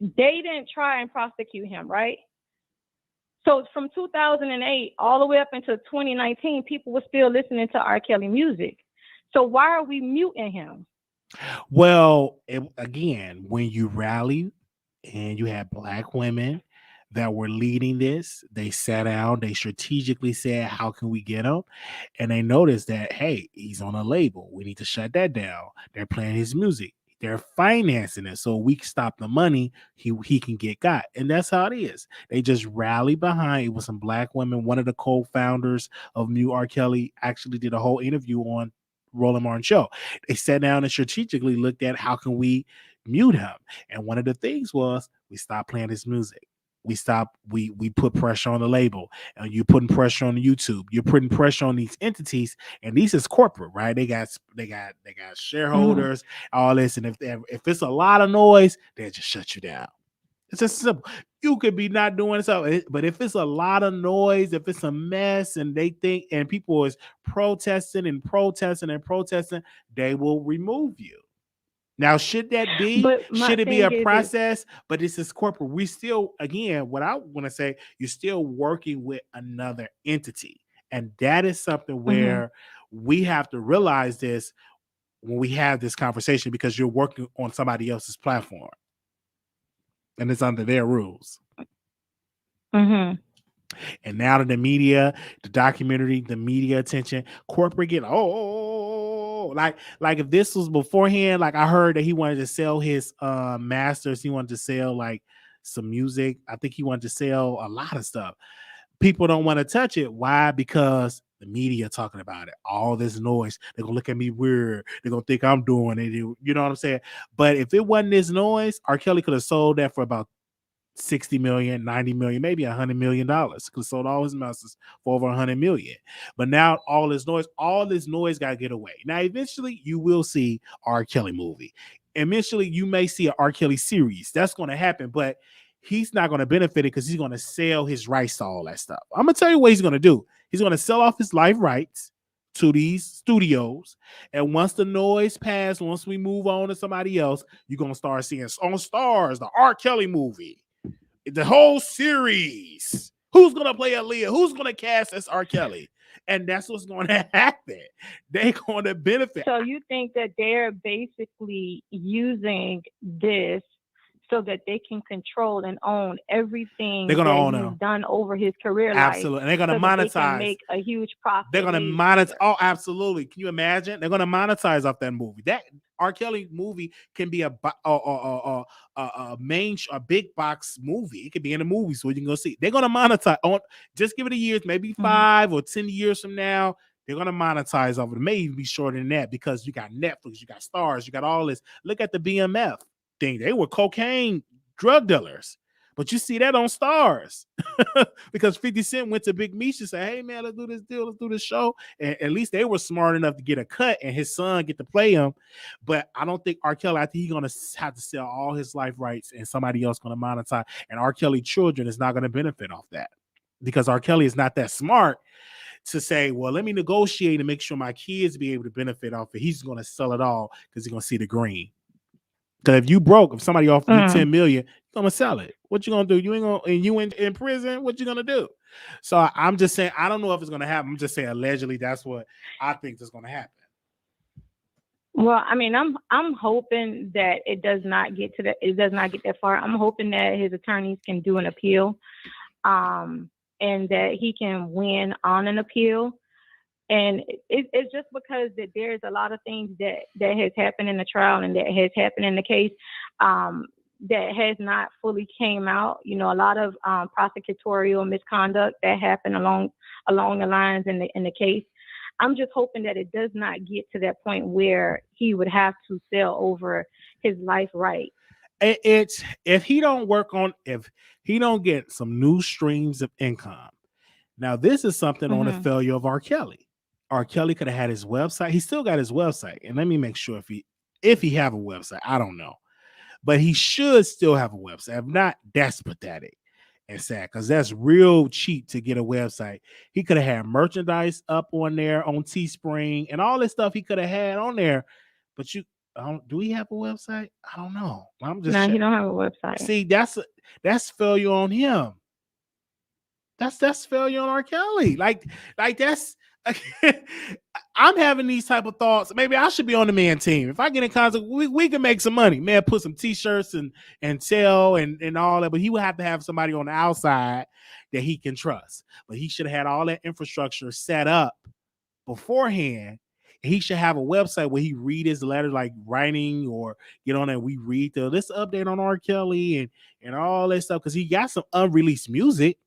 They didn't try and prosecute him, right? So from 2008 all the way up into 2019, people were still listening to RKelly music. So why are we muting him? Well, again, when you rally and you had Black women that were leading this, they sat down, they strategically said, how can we get him? And they noticed that, hey, he's on a label. We need to shut that down. They're playing his music. They're financing it, so we can stop the money. He can get got, and that's how it is. They just rally behind it with some black women. One of the co-founders of New R. Kelly actually did a whole interview on Roland Martin Show. They sat down and strategically looked at how can we mute him, and one of the things was we stopped playing his music. We put pressure on the label, and you're putting pressure on YouTube. You're putting pressure on these entities, and these is corporate, right? They got shareholders, all this, and if it's a lot of noise, they just shut you down. It's just simple. You could be not doing so, but if it's a lot of noise, if it's a mess, and they think, and people is protesting and protesting and protesting, they will remove you. Now, should that be? Should it be a process? But this is corporate. We still, again, what I want to say, you're still working with another entity. And that is something where we have to realize this when we have this conversation, because you're working on somebody else's platform. And it's under their rules. And now that the media, the documentary, the media attention, corporate get like if this was beforehand, like I heard that he wanted to sell his masters, he wanted to sell like some music. I think he wanted to sell a lot of stuff. People don't want to touch it. Why? Because the media talking about it, all this noise. They're gonna look at me weird. They're gonna think I'm doing it. You know what I'm saying? But if it wasn't this noise, R. Kelly could have sold that for about 60 million, 90 million, maybe $100 million. Could have sold all his masters for over 100 million. But now all this noise got to get away. Now, eventually you will see R. Kelly movie. Eventually you may see an R. Kelly series. That's going to happen, but he's not going to benefit it because he's going to sell his rights to all that stuff. I'm going to tell you what he's going to do. He's going to sell off his life rights to these studios, and once the noise passes, once we move on to somebody else, you're going to start seeing on Stars, the R. Kelly movie. The whole series. Who's gonna play Aaliyah? Who's gonna cast as R. Kelly? And that's what's gonna happen. They're gonna benefit. So you think that they're basically using this so that they can control and own everything they're gonna own he's him. Done over his career absolutely. life. And they're gonna monetize. They can make a huge profit. They're gonna monetize. Oh, absolutely. Can you imagine? They're gonna monetize off that movie. That R. Kelly movie can be a big box movie. It could be in the movie, so you can go see. They're gonna monetize on. Just give it a year, maybe 5 or 10 years from now. They're gonna monetize over it. It may even be shorter than that because you got Netflix, you got Stars, you got all this. Look at the BMF thing. They were cocaine drug dealers. But you see that on Stars because 50 Cent went to Big Meech and said, hey, man, let's do this deal. Let's do this show. And at least they were smart enough to get a cut and his son get to play him. But I don't think R. Kelly, I think he's going to have to sell all his life rights and somebody else going to monetize. And R. Kelly children is not going to benefit off that because R. Kelly is not that smart to say, well, let me negotiate and make sure my kids be able to benefit off it. He's going to sell it all because he's going to see the green. Because if you broke, if somebody offered you 10 million, you're gonna sell it. What you gonna do? You ain't gonna, and you in prison. What you gonna do? So I'm just saying, I don't know if it's gonna happen. I'm just saying, allegedly, that's what I think is gonna happen. Well, I mean, I'm hoping that it does not get to that. It does not get that far. I'm hoping that his attorneys can do an appeal, and that he can win on an appeal. And it's just because that there's a lot of things that has happened in the trial and that has happened in the case that has not fully came out. You know, a lot of prosecutorial misconduct that happened along the lines in the case. I'm just hoping that it does not get to that point where he would have to sell over his life right. It's if he don't get some new streams of income. Now, this is something on the failure of R. Kelly. R. Kelly could have had his website. He still got his website. And let me make sure if he have a website, I don't know. But he should still have a website. If not, that's pathetic and sad because that's real cheap to get a website. He could have had merchandise up on there on Teespring and all this stuff he could have had on there. But do we have a website? I don't know. He don't have a website. See, that's failure on him. That's failure on R. Kelly. Like that's I'm having these type of thoughts. Maybe I should be on the man team. If I get in contact, we can make some money. Man, put some t-shirts and sell and all that. But he would have to have somebody on the outside that he can trust. But he should have had all that infrastructure set up beforehand. And he should have a website where he read his letters, like writing, or get on there. We read this update on R. Kelly and all that stuff, because he got some unreleased music.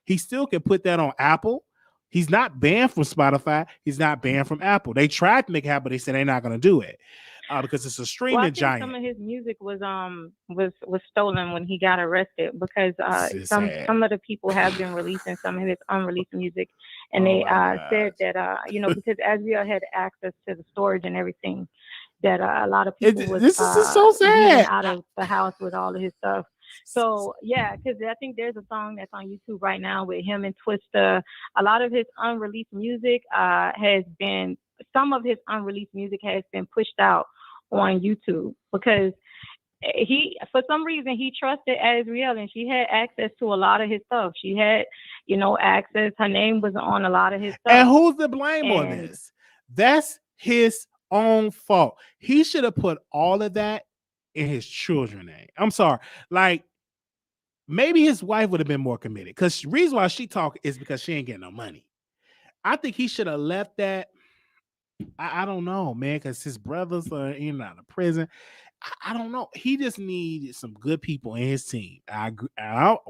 He still can put that on Apple. He's not banned from Spotify. He's not banned from Apple. They tried to make it happen, but they said they're not going to do it because it's a streaming Well, I think giant. some of his music was stolen when he got arrested, because some of the people have been releasing some of his unreleased music, and they said that because Azriel had access to the storage and everything, that a lot of people was this is so sad out of the house with all of his stuff. So yeah, because I think there's a song that's on YouTube right now with him and Twista. A lot of his unreleased music some of his unreleased music has been pushed out on YouTube, because for some reason he trusted Azriel, and she had access to a lot of his stuff. She had, access. Her name was on a lot of his stuff. And who's to blame on this? That's his own fault. He should have put all of that in his children's name. I'm sorry. Like, maybe his wife would have been more committed, because the reason why she talk is because she ain't getting no money. I think he should have left that. I don't know, man, because his brothers are in and out of prison. I don't know. He just needed some good people in his team.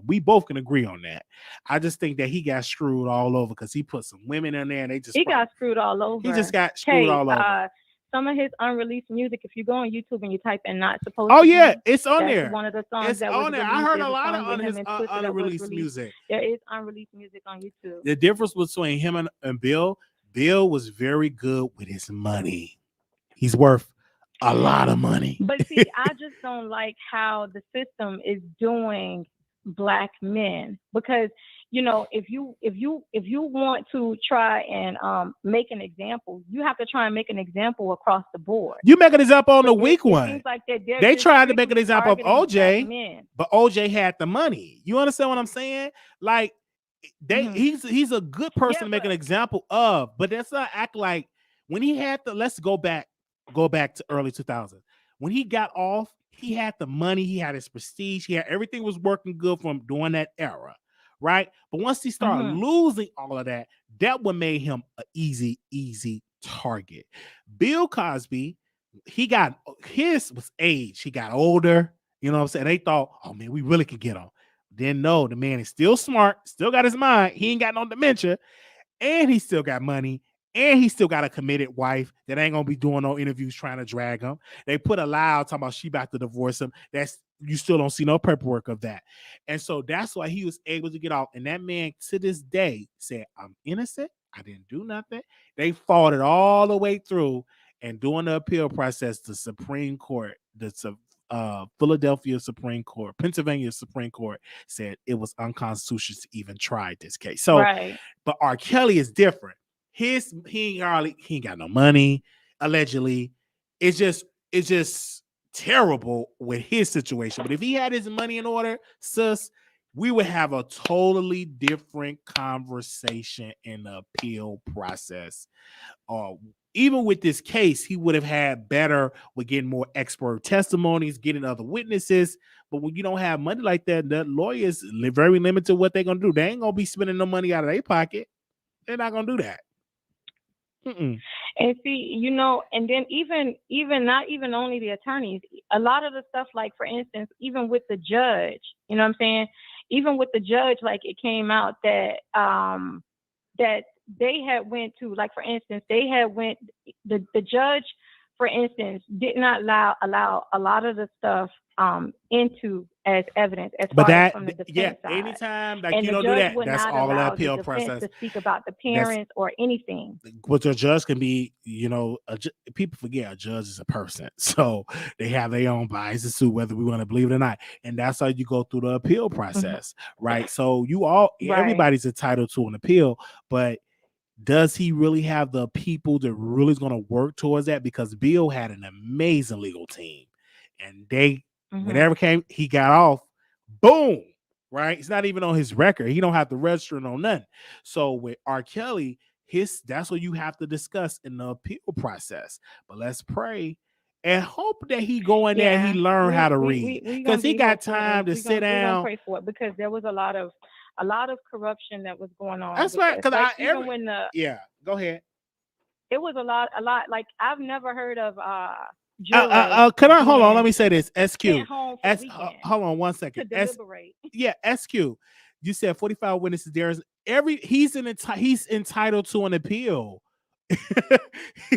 We both can agree on that. I just think that he got screwed all over, because he put some women in there, and he got screwed all over. He just got screwed all over. Some of his unreleased music, if you go on YouTube and you type in "Not Supposed to Be," it's on there. One of the songs it's that on was there. released. I heard a lot of unreleased music. There is unreleased music on YouTube. The difference between him and Bill was very good with his money. He's worth a lot of money. But see, I just don't like how the system is doing Black men, because if you want to try and make an example, you have to try and make an example across the board. You make an example on the weak one. Seems like they tried to make an example of OJ, but OJ had the money. You understand what I'm saying? Like, he's a good person to make an example of, but that's not act like when he had let's go back to early 2000s. When he got off, he had the money, he had his prestige, everything was working good for him during that era, right? But once he started losing all of that, that would make him an easy target. Bill Cosby, his was age. He got older, you know what I'm saying? They thought, oh man, we really could get him. Then no, the man is still smart, still got his mind, he ain't got no dementia, and he still got money, and he still got a committed wife that ain't gonna be doing no interviews trying to drag him. They put a lie talking about she about to divorce him. You still don't see no paperwork of that. And so that's why he was able to get off. And that man to this day said, I'm innocent, I didn't do nothing. They fought it all the way through, and during the appeal process, the Supreme Court, Philadelphia Supreme Court, Pennsylvania Supreme Court said it was unconstitutional to even try this case. So, but R. Kelly is different. He ain't got no money, allegedly. It's just terrible with his situation. But if he had his money in order, sis, we would have a totally different conversation in the appeal process. Even with this case, he would have had better with getting more expert testimonies, getting other witnesses. But when you don't have money like that, the lawyers very limited what they're gonna do. They ain't gonna be spending no money out of their pocket. They're not gonna do that. And see, and then even not even only the attorneys, a lot of the stuff, like for instance, even with the judge, you know what I'm saying? Even with the judge, like it came out that that they had went to, like for instance, the judge, for instance, did not allow a lot of the stuff into as evidence. From the defense side. Anytime like you don't do that, that's all the appeal process. To speak about the parents or anything. But a judge can be, people forget a judge is a person, so they have their own biases too, whether we want to believe it or not, and that's how you go through the appeal process, right? So everybody's entitled to an appeal, but does he really have the people that really is going to work towards that? Because Bill had an amazing legal team, and they whenever he got off, boom, right? It's not even on his record. He don't have to register it on nothing. So with R. Kelly, that's what you have to discuss in the appeal process. But let's pray and hope that he go in there and he learn how to read, because he got time to sit down. Pray for it, because there was a lot of corruption that was going on. That's right. Because go ahead. It was a lot. Like I've never heard of jurors Can I hold on? Let being me say this. SQ. sent home for the weekend Hold on one to second. deliberate. Yeah, SQ. You said 45 witnesses. There's he's entitled to an appeal.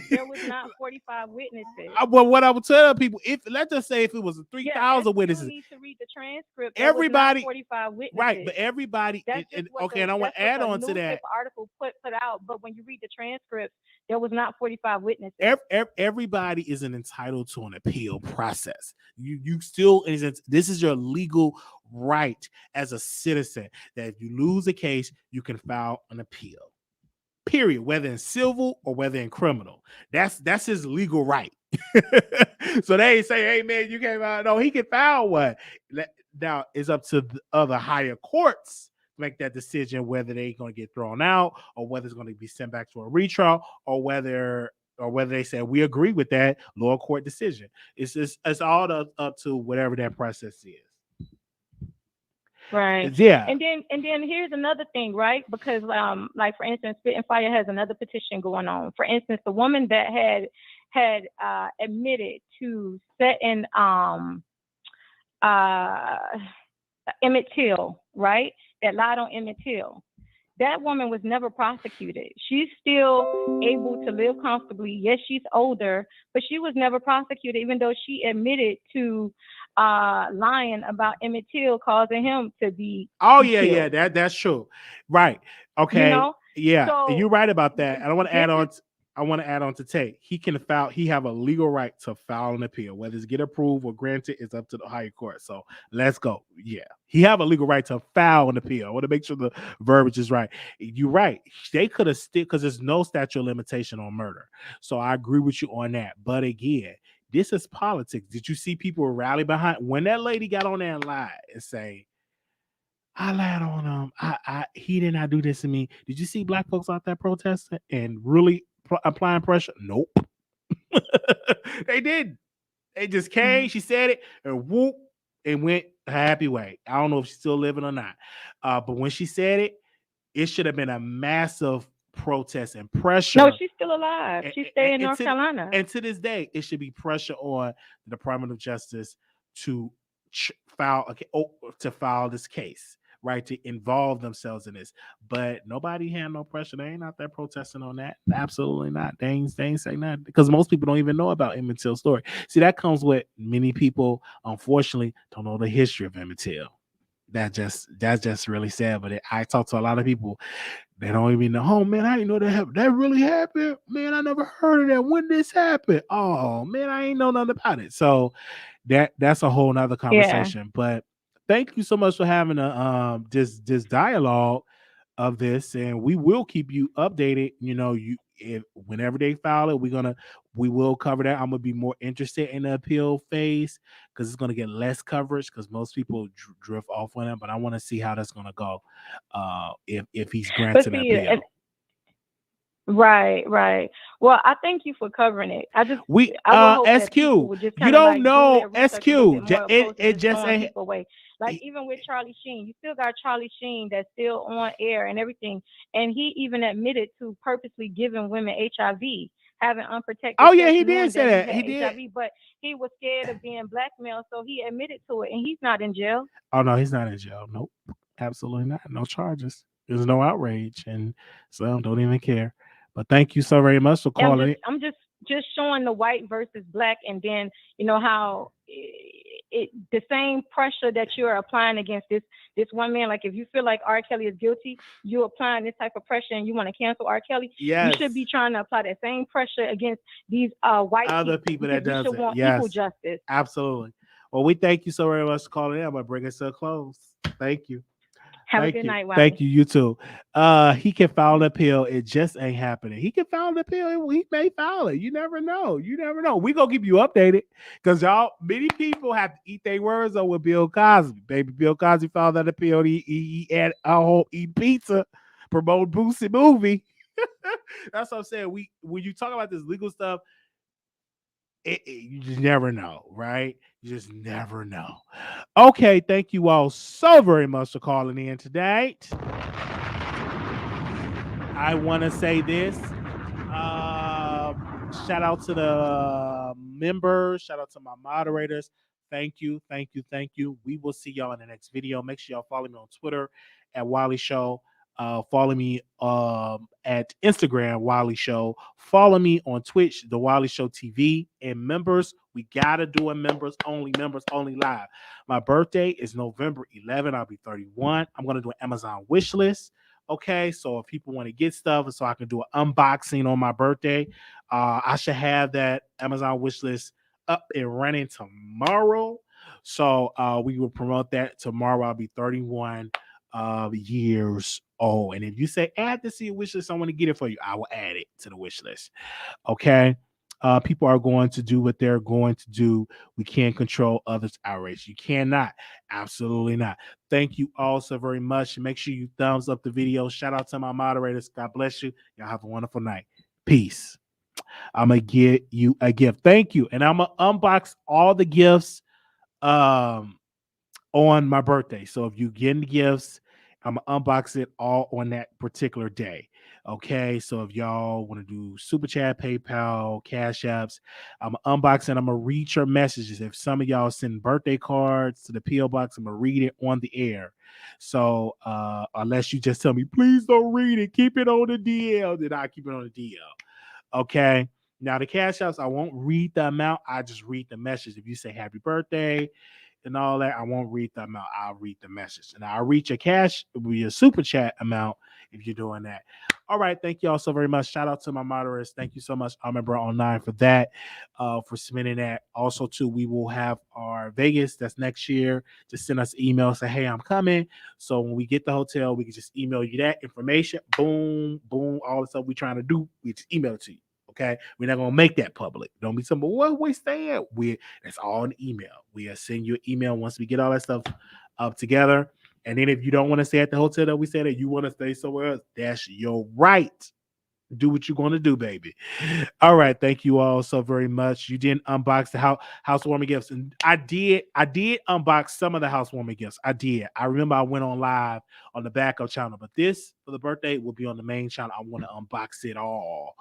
There was not 45 witnesses. Well, what I would tell people, if let's just say if it was Yeah, 3,000 SQ witnesses, needs to read the transcript. There was not everybody 45 witnesses. right, but everybody That's just what okay, and I want to add on to that. newspaper article put out. But when you read the transcript, there was not 45 witnesses. Everybody isn't entitled to an appeal process. You still isn't. This is your legal right as a citizen that if you lose a case, you can file an appeal. Period. Whether in civil or whether in criminal, that's his legal right. So they ain't say, "Hey man, you can't file." No, he can file one. Now it's up to the other higher courts to make that decision whether they're going to get thrown out or whether it's going to be sent back to a retrial or whether they say we agree with that lower court decision. It's all up to whatever that process is. Right. Yeah. And then here's another thing, right? Because like for instance, Spit and Fire has another petition going on. For instance, the woman that had admitted to setting Emmett Till, right? That lied on Emmett Till. That woman was never prosecuted. She's still able to live comfortably. Yes, she's older, but she was never prosecuted, even though she admitted to lying about Emmett Till causing him to be killed. Yeah, that's true. Right. Okay. Yeah, so you're right about that. I don't want to add on. I want to add on to Tate. He can file. He have a legal right to file an appeal, whether it's get approved or granted. It's up to the higher court. So let's go. Yeah, he have a legal right to file an appeal. I want to make sure the verbiage is right. You're right. They could have still because there's no statute of limitation on murder. So I agree with you on that. But again, this is politics. Did you see people rally behind when that lady got on there and lied and say, I lied on him. He did not do this to me. Did you see black folks out there protesting and really applying pressure? Nope. They did. They just came. She said it and whoop and went a happy way. I don't know if she's still living or not. But when she said it, it should have been a massive protest and pressure. No, she's still alive. She's staying in North Carolina. And to this day, it should be pressure on the Department of Justice to file this case, right? To involve themselves in this. But nobody had no pressure. They ain't out there protesting on that. Absolutely not. They ain't say nothing because most people don't even know about Emmett Till's story. See, that comes with many people, unfortunately, don't know the history of Emmett Till. That's just really sad. But I talk to a lot of people, they don't even know. Oh man, I didn't know that happened. That really happened. Man, I never heard of that. When this happened? Oh man, I ain't know nothing about it. So that's a whole nother conversation. Yeah. But thank you so much for having this dialogue of this, and we will keep you updated. You know, whenever they file it, we will cover that. I'm gonna be more interested in the appeal phase because it's gonna get less coverage because most people drift off on it. But I want to see how that's gonna go if he's granted an appeal. Right. Well, I thank you for covering it. I SQ. You don't know SQ. It just ain't. Like even with Charlie Sheen, you still got Charlie Sheen that's still on air and everything, and he even admitted to purposely giving women HIV, having unprotected. Oh yeah, he did say that. He did, HIV, but he was scared of being blackmailed, so he admitted to it, and he's not in jail. Oh no, he's not in jail. Nope, absolutely not. No charges. There's no outrage, and some don't even care. But thank you so very much for calling. I'm just showing the white versus black, and then you know how the same pressure that you're applying against this one man. Like if you feel like R. Kelly is guilty, you're applying this type of pressure, and you want to cancel R. Kelly. Yes. You should be trying to apply that same pressure against these white other people that does it. Want yes, equal justice. Absolutely. Well, we thank you so very much for calling in. I'm gonna bring us to a close. Thank you. Have a good night, Wiley. Thank you. You too. He can file an appeal. It just ain't happening. He can file an appeal. He may file it. You never know. We gonna keep you updated because many people have to eat their words on with Bill Cosby. Baby, Bill Cosby filed that appeal. He had eat pizza, promote Boosie movie. That's what I'm saying. When you talk about this legal stuff, you just never know, right? You just never know. Okay, thank you all so very much for calling in tonight. I want to say this. Shout out to the members. Shout out to my moderators. Thank you, thank you, thank you. We will see y'all in the next video. Make sure y'all follow me on Twitter at Wiley Show. Follow me at Instagram, Wiley Show. Follow me on Twitch, The Wiley Show TV. And members, we gotta do a members only live. My birthday is November 11. I'll be 31. I'm gonna do an Amazon wish list. Okay, so if people want to get stuff, so I can do an unboxing on my birthday, I should have that Amazon wish list up and running tomorrow. So we will promote that tomorrow. I'll be 31 years old. And if you say add this to your wish list, I want to get it for you, I will add it to the wish list. Okay. People are going to do what they're going to do. We can't control others' outrage. You cannot. Absolutely not. Thank you all so very much. Make sure you thumbs up the video. Shout out to my moderators. God bless you. Y'all have a wonderful night. Peace. I'm going to get you a gift. Thank you. And I'm going to unbox all the gifts on my birthday. So if you get gifts, I'm going to unbox it all on that particular day. Okay, so if y'all want to do Super Chat, PayPal, Cash Apps, I'm unboxing. I'm gonna read your messages. If some of y'all send birthday cards to the PO box, I'm gonna read it on the air. So unless you just tell me, please don't read it, keep it on the DL, then I keep it on the DL. Okay. Now the Cash Apps, I won't read the amount. I just read the message. If you say happy birthday and all that, I won't read the amount. I'll read the message, and I'll read your cash, your Super Chat amount if you're doing that. All right, thank you all so very much. Shout out to my moderators. Thank you so much, Amber Online, for that, for submitting that. Also, too, we will have our Vegas. That's next year. Just send us email, say, hey, I'm coming. So when we get the hotel, we can just email you that information. Boom, boom, all the stuff we're trying to do, we just email it to you. Okay, we're not gonna make that public. Don't be somebody, where we stay at? That's all in email. We'll send you an email once we get all that stuff up together. And then if you don't want to stay at the hotel that we stayed at, you want to stay somewhere else, that's your right. Do what you're going to do, baby. All right. Thank you all so very much. You didn't unbox the housewarming gifts. And I did unbox some of the housewarming gifts. I did. I remember I went on live on the backup channel, but this for the birthday will be on the main channel. I want to unbox it all.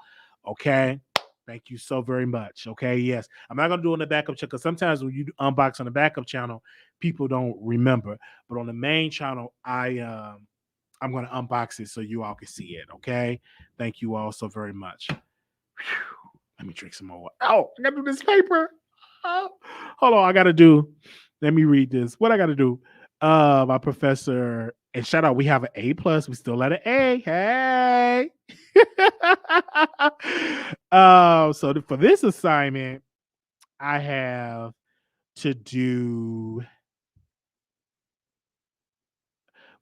Okay. Thank you so very much. Okay. Yes. I'm not going to do it on the backup channel because sometimes when you unbox on the backup channel, people don't remember. But on the main channel, I'm going to unbox it so you all can see it. Okay. Thank you all so very much. Whew. Let me drink some more. Oh, I got to do this paper. Oh, hold on. Let me read this. What I got to do? My professor, and shout out, we have an A+. We still at an A. Hey. So for this assignment, I have to do.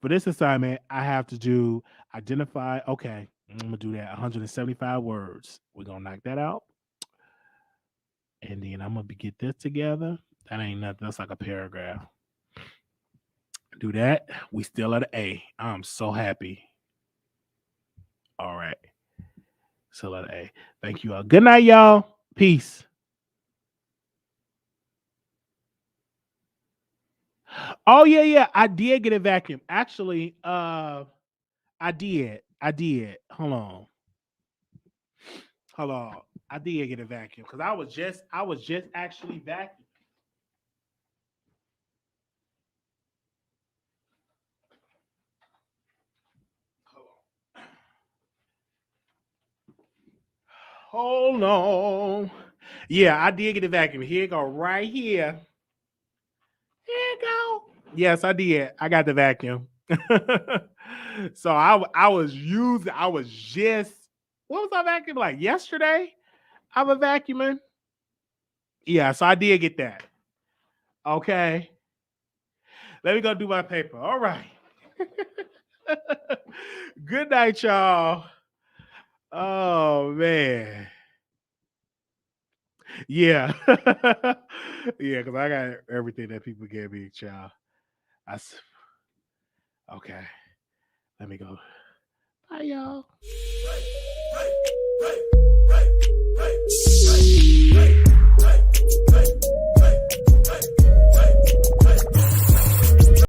For this assignment, I have to do identify. Okay, I'm gonna do that. 175 words. We're gonna knock that out, and then I'm gonna get this together. That ain't nothing. That's like a paragraph. Do that. We still at an A. I'm so happy. All right. Still at an A. Thank you all. Good night, y'all. Peace. Oh yeah. I did get a vacuum. Actually, I did. Hold on. I did get a vacuum because I was just actually vacuuming. Hold on. Yeah, I did get a vacuum. Here you go, right here. Here you go. Yes, I did. I got the vacuum. So I was just, what was I vacuuming like yesterday? I was vacuuming. Yeah, so I did get that. Okay. Let me go do my paper. All right. Good night, y'all. Oh man. Yeah. Yeah, because I got everything that people gave me, child. Okay. Let me go. Bye, y'all.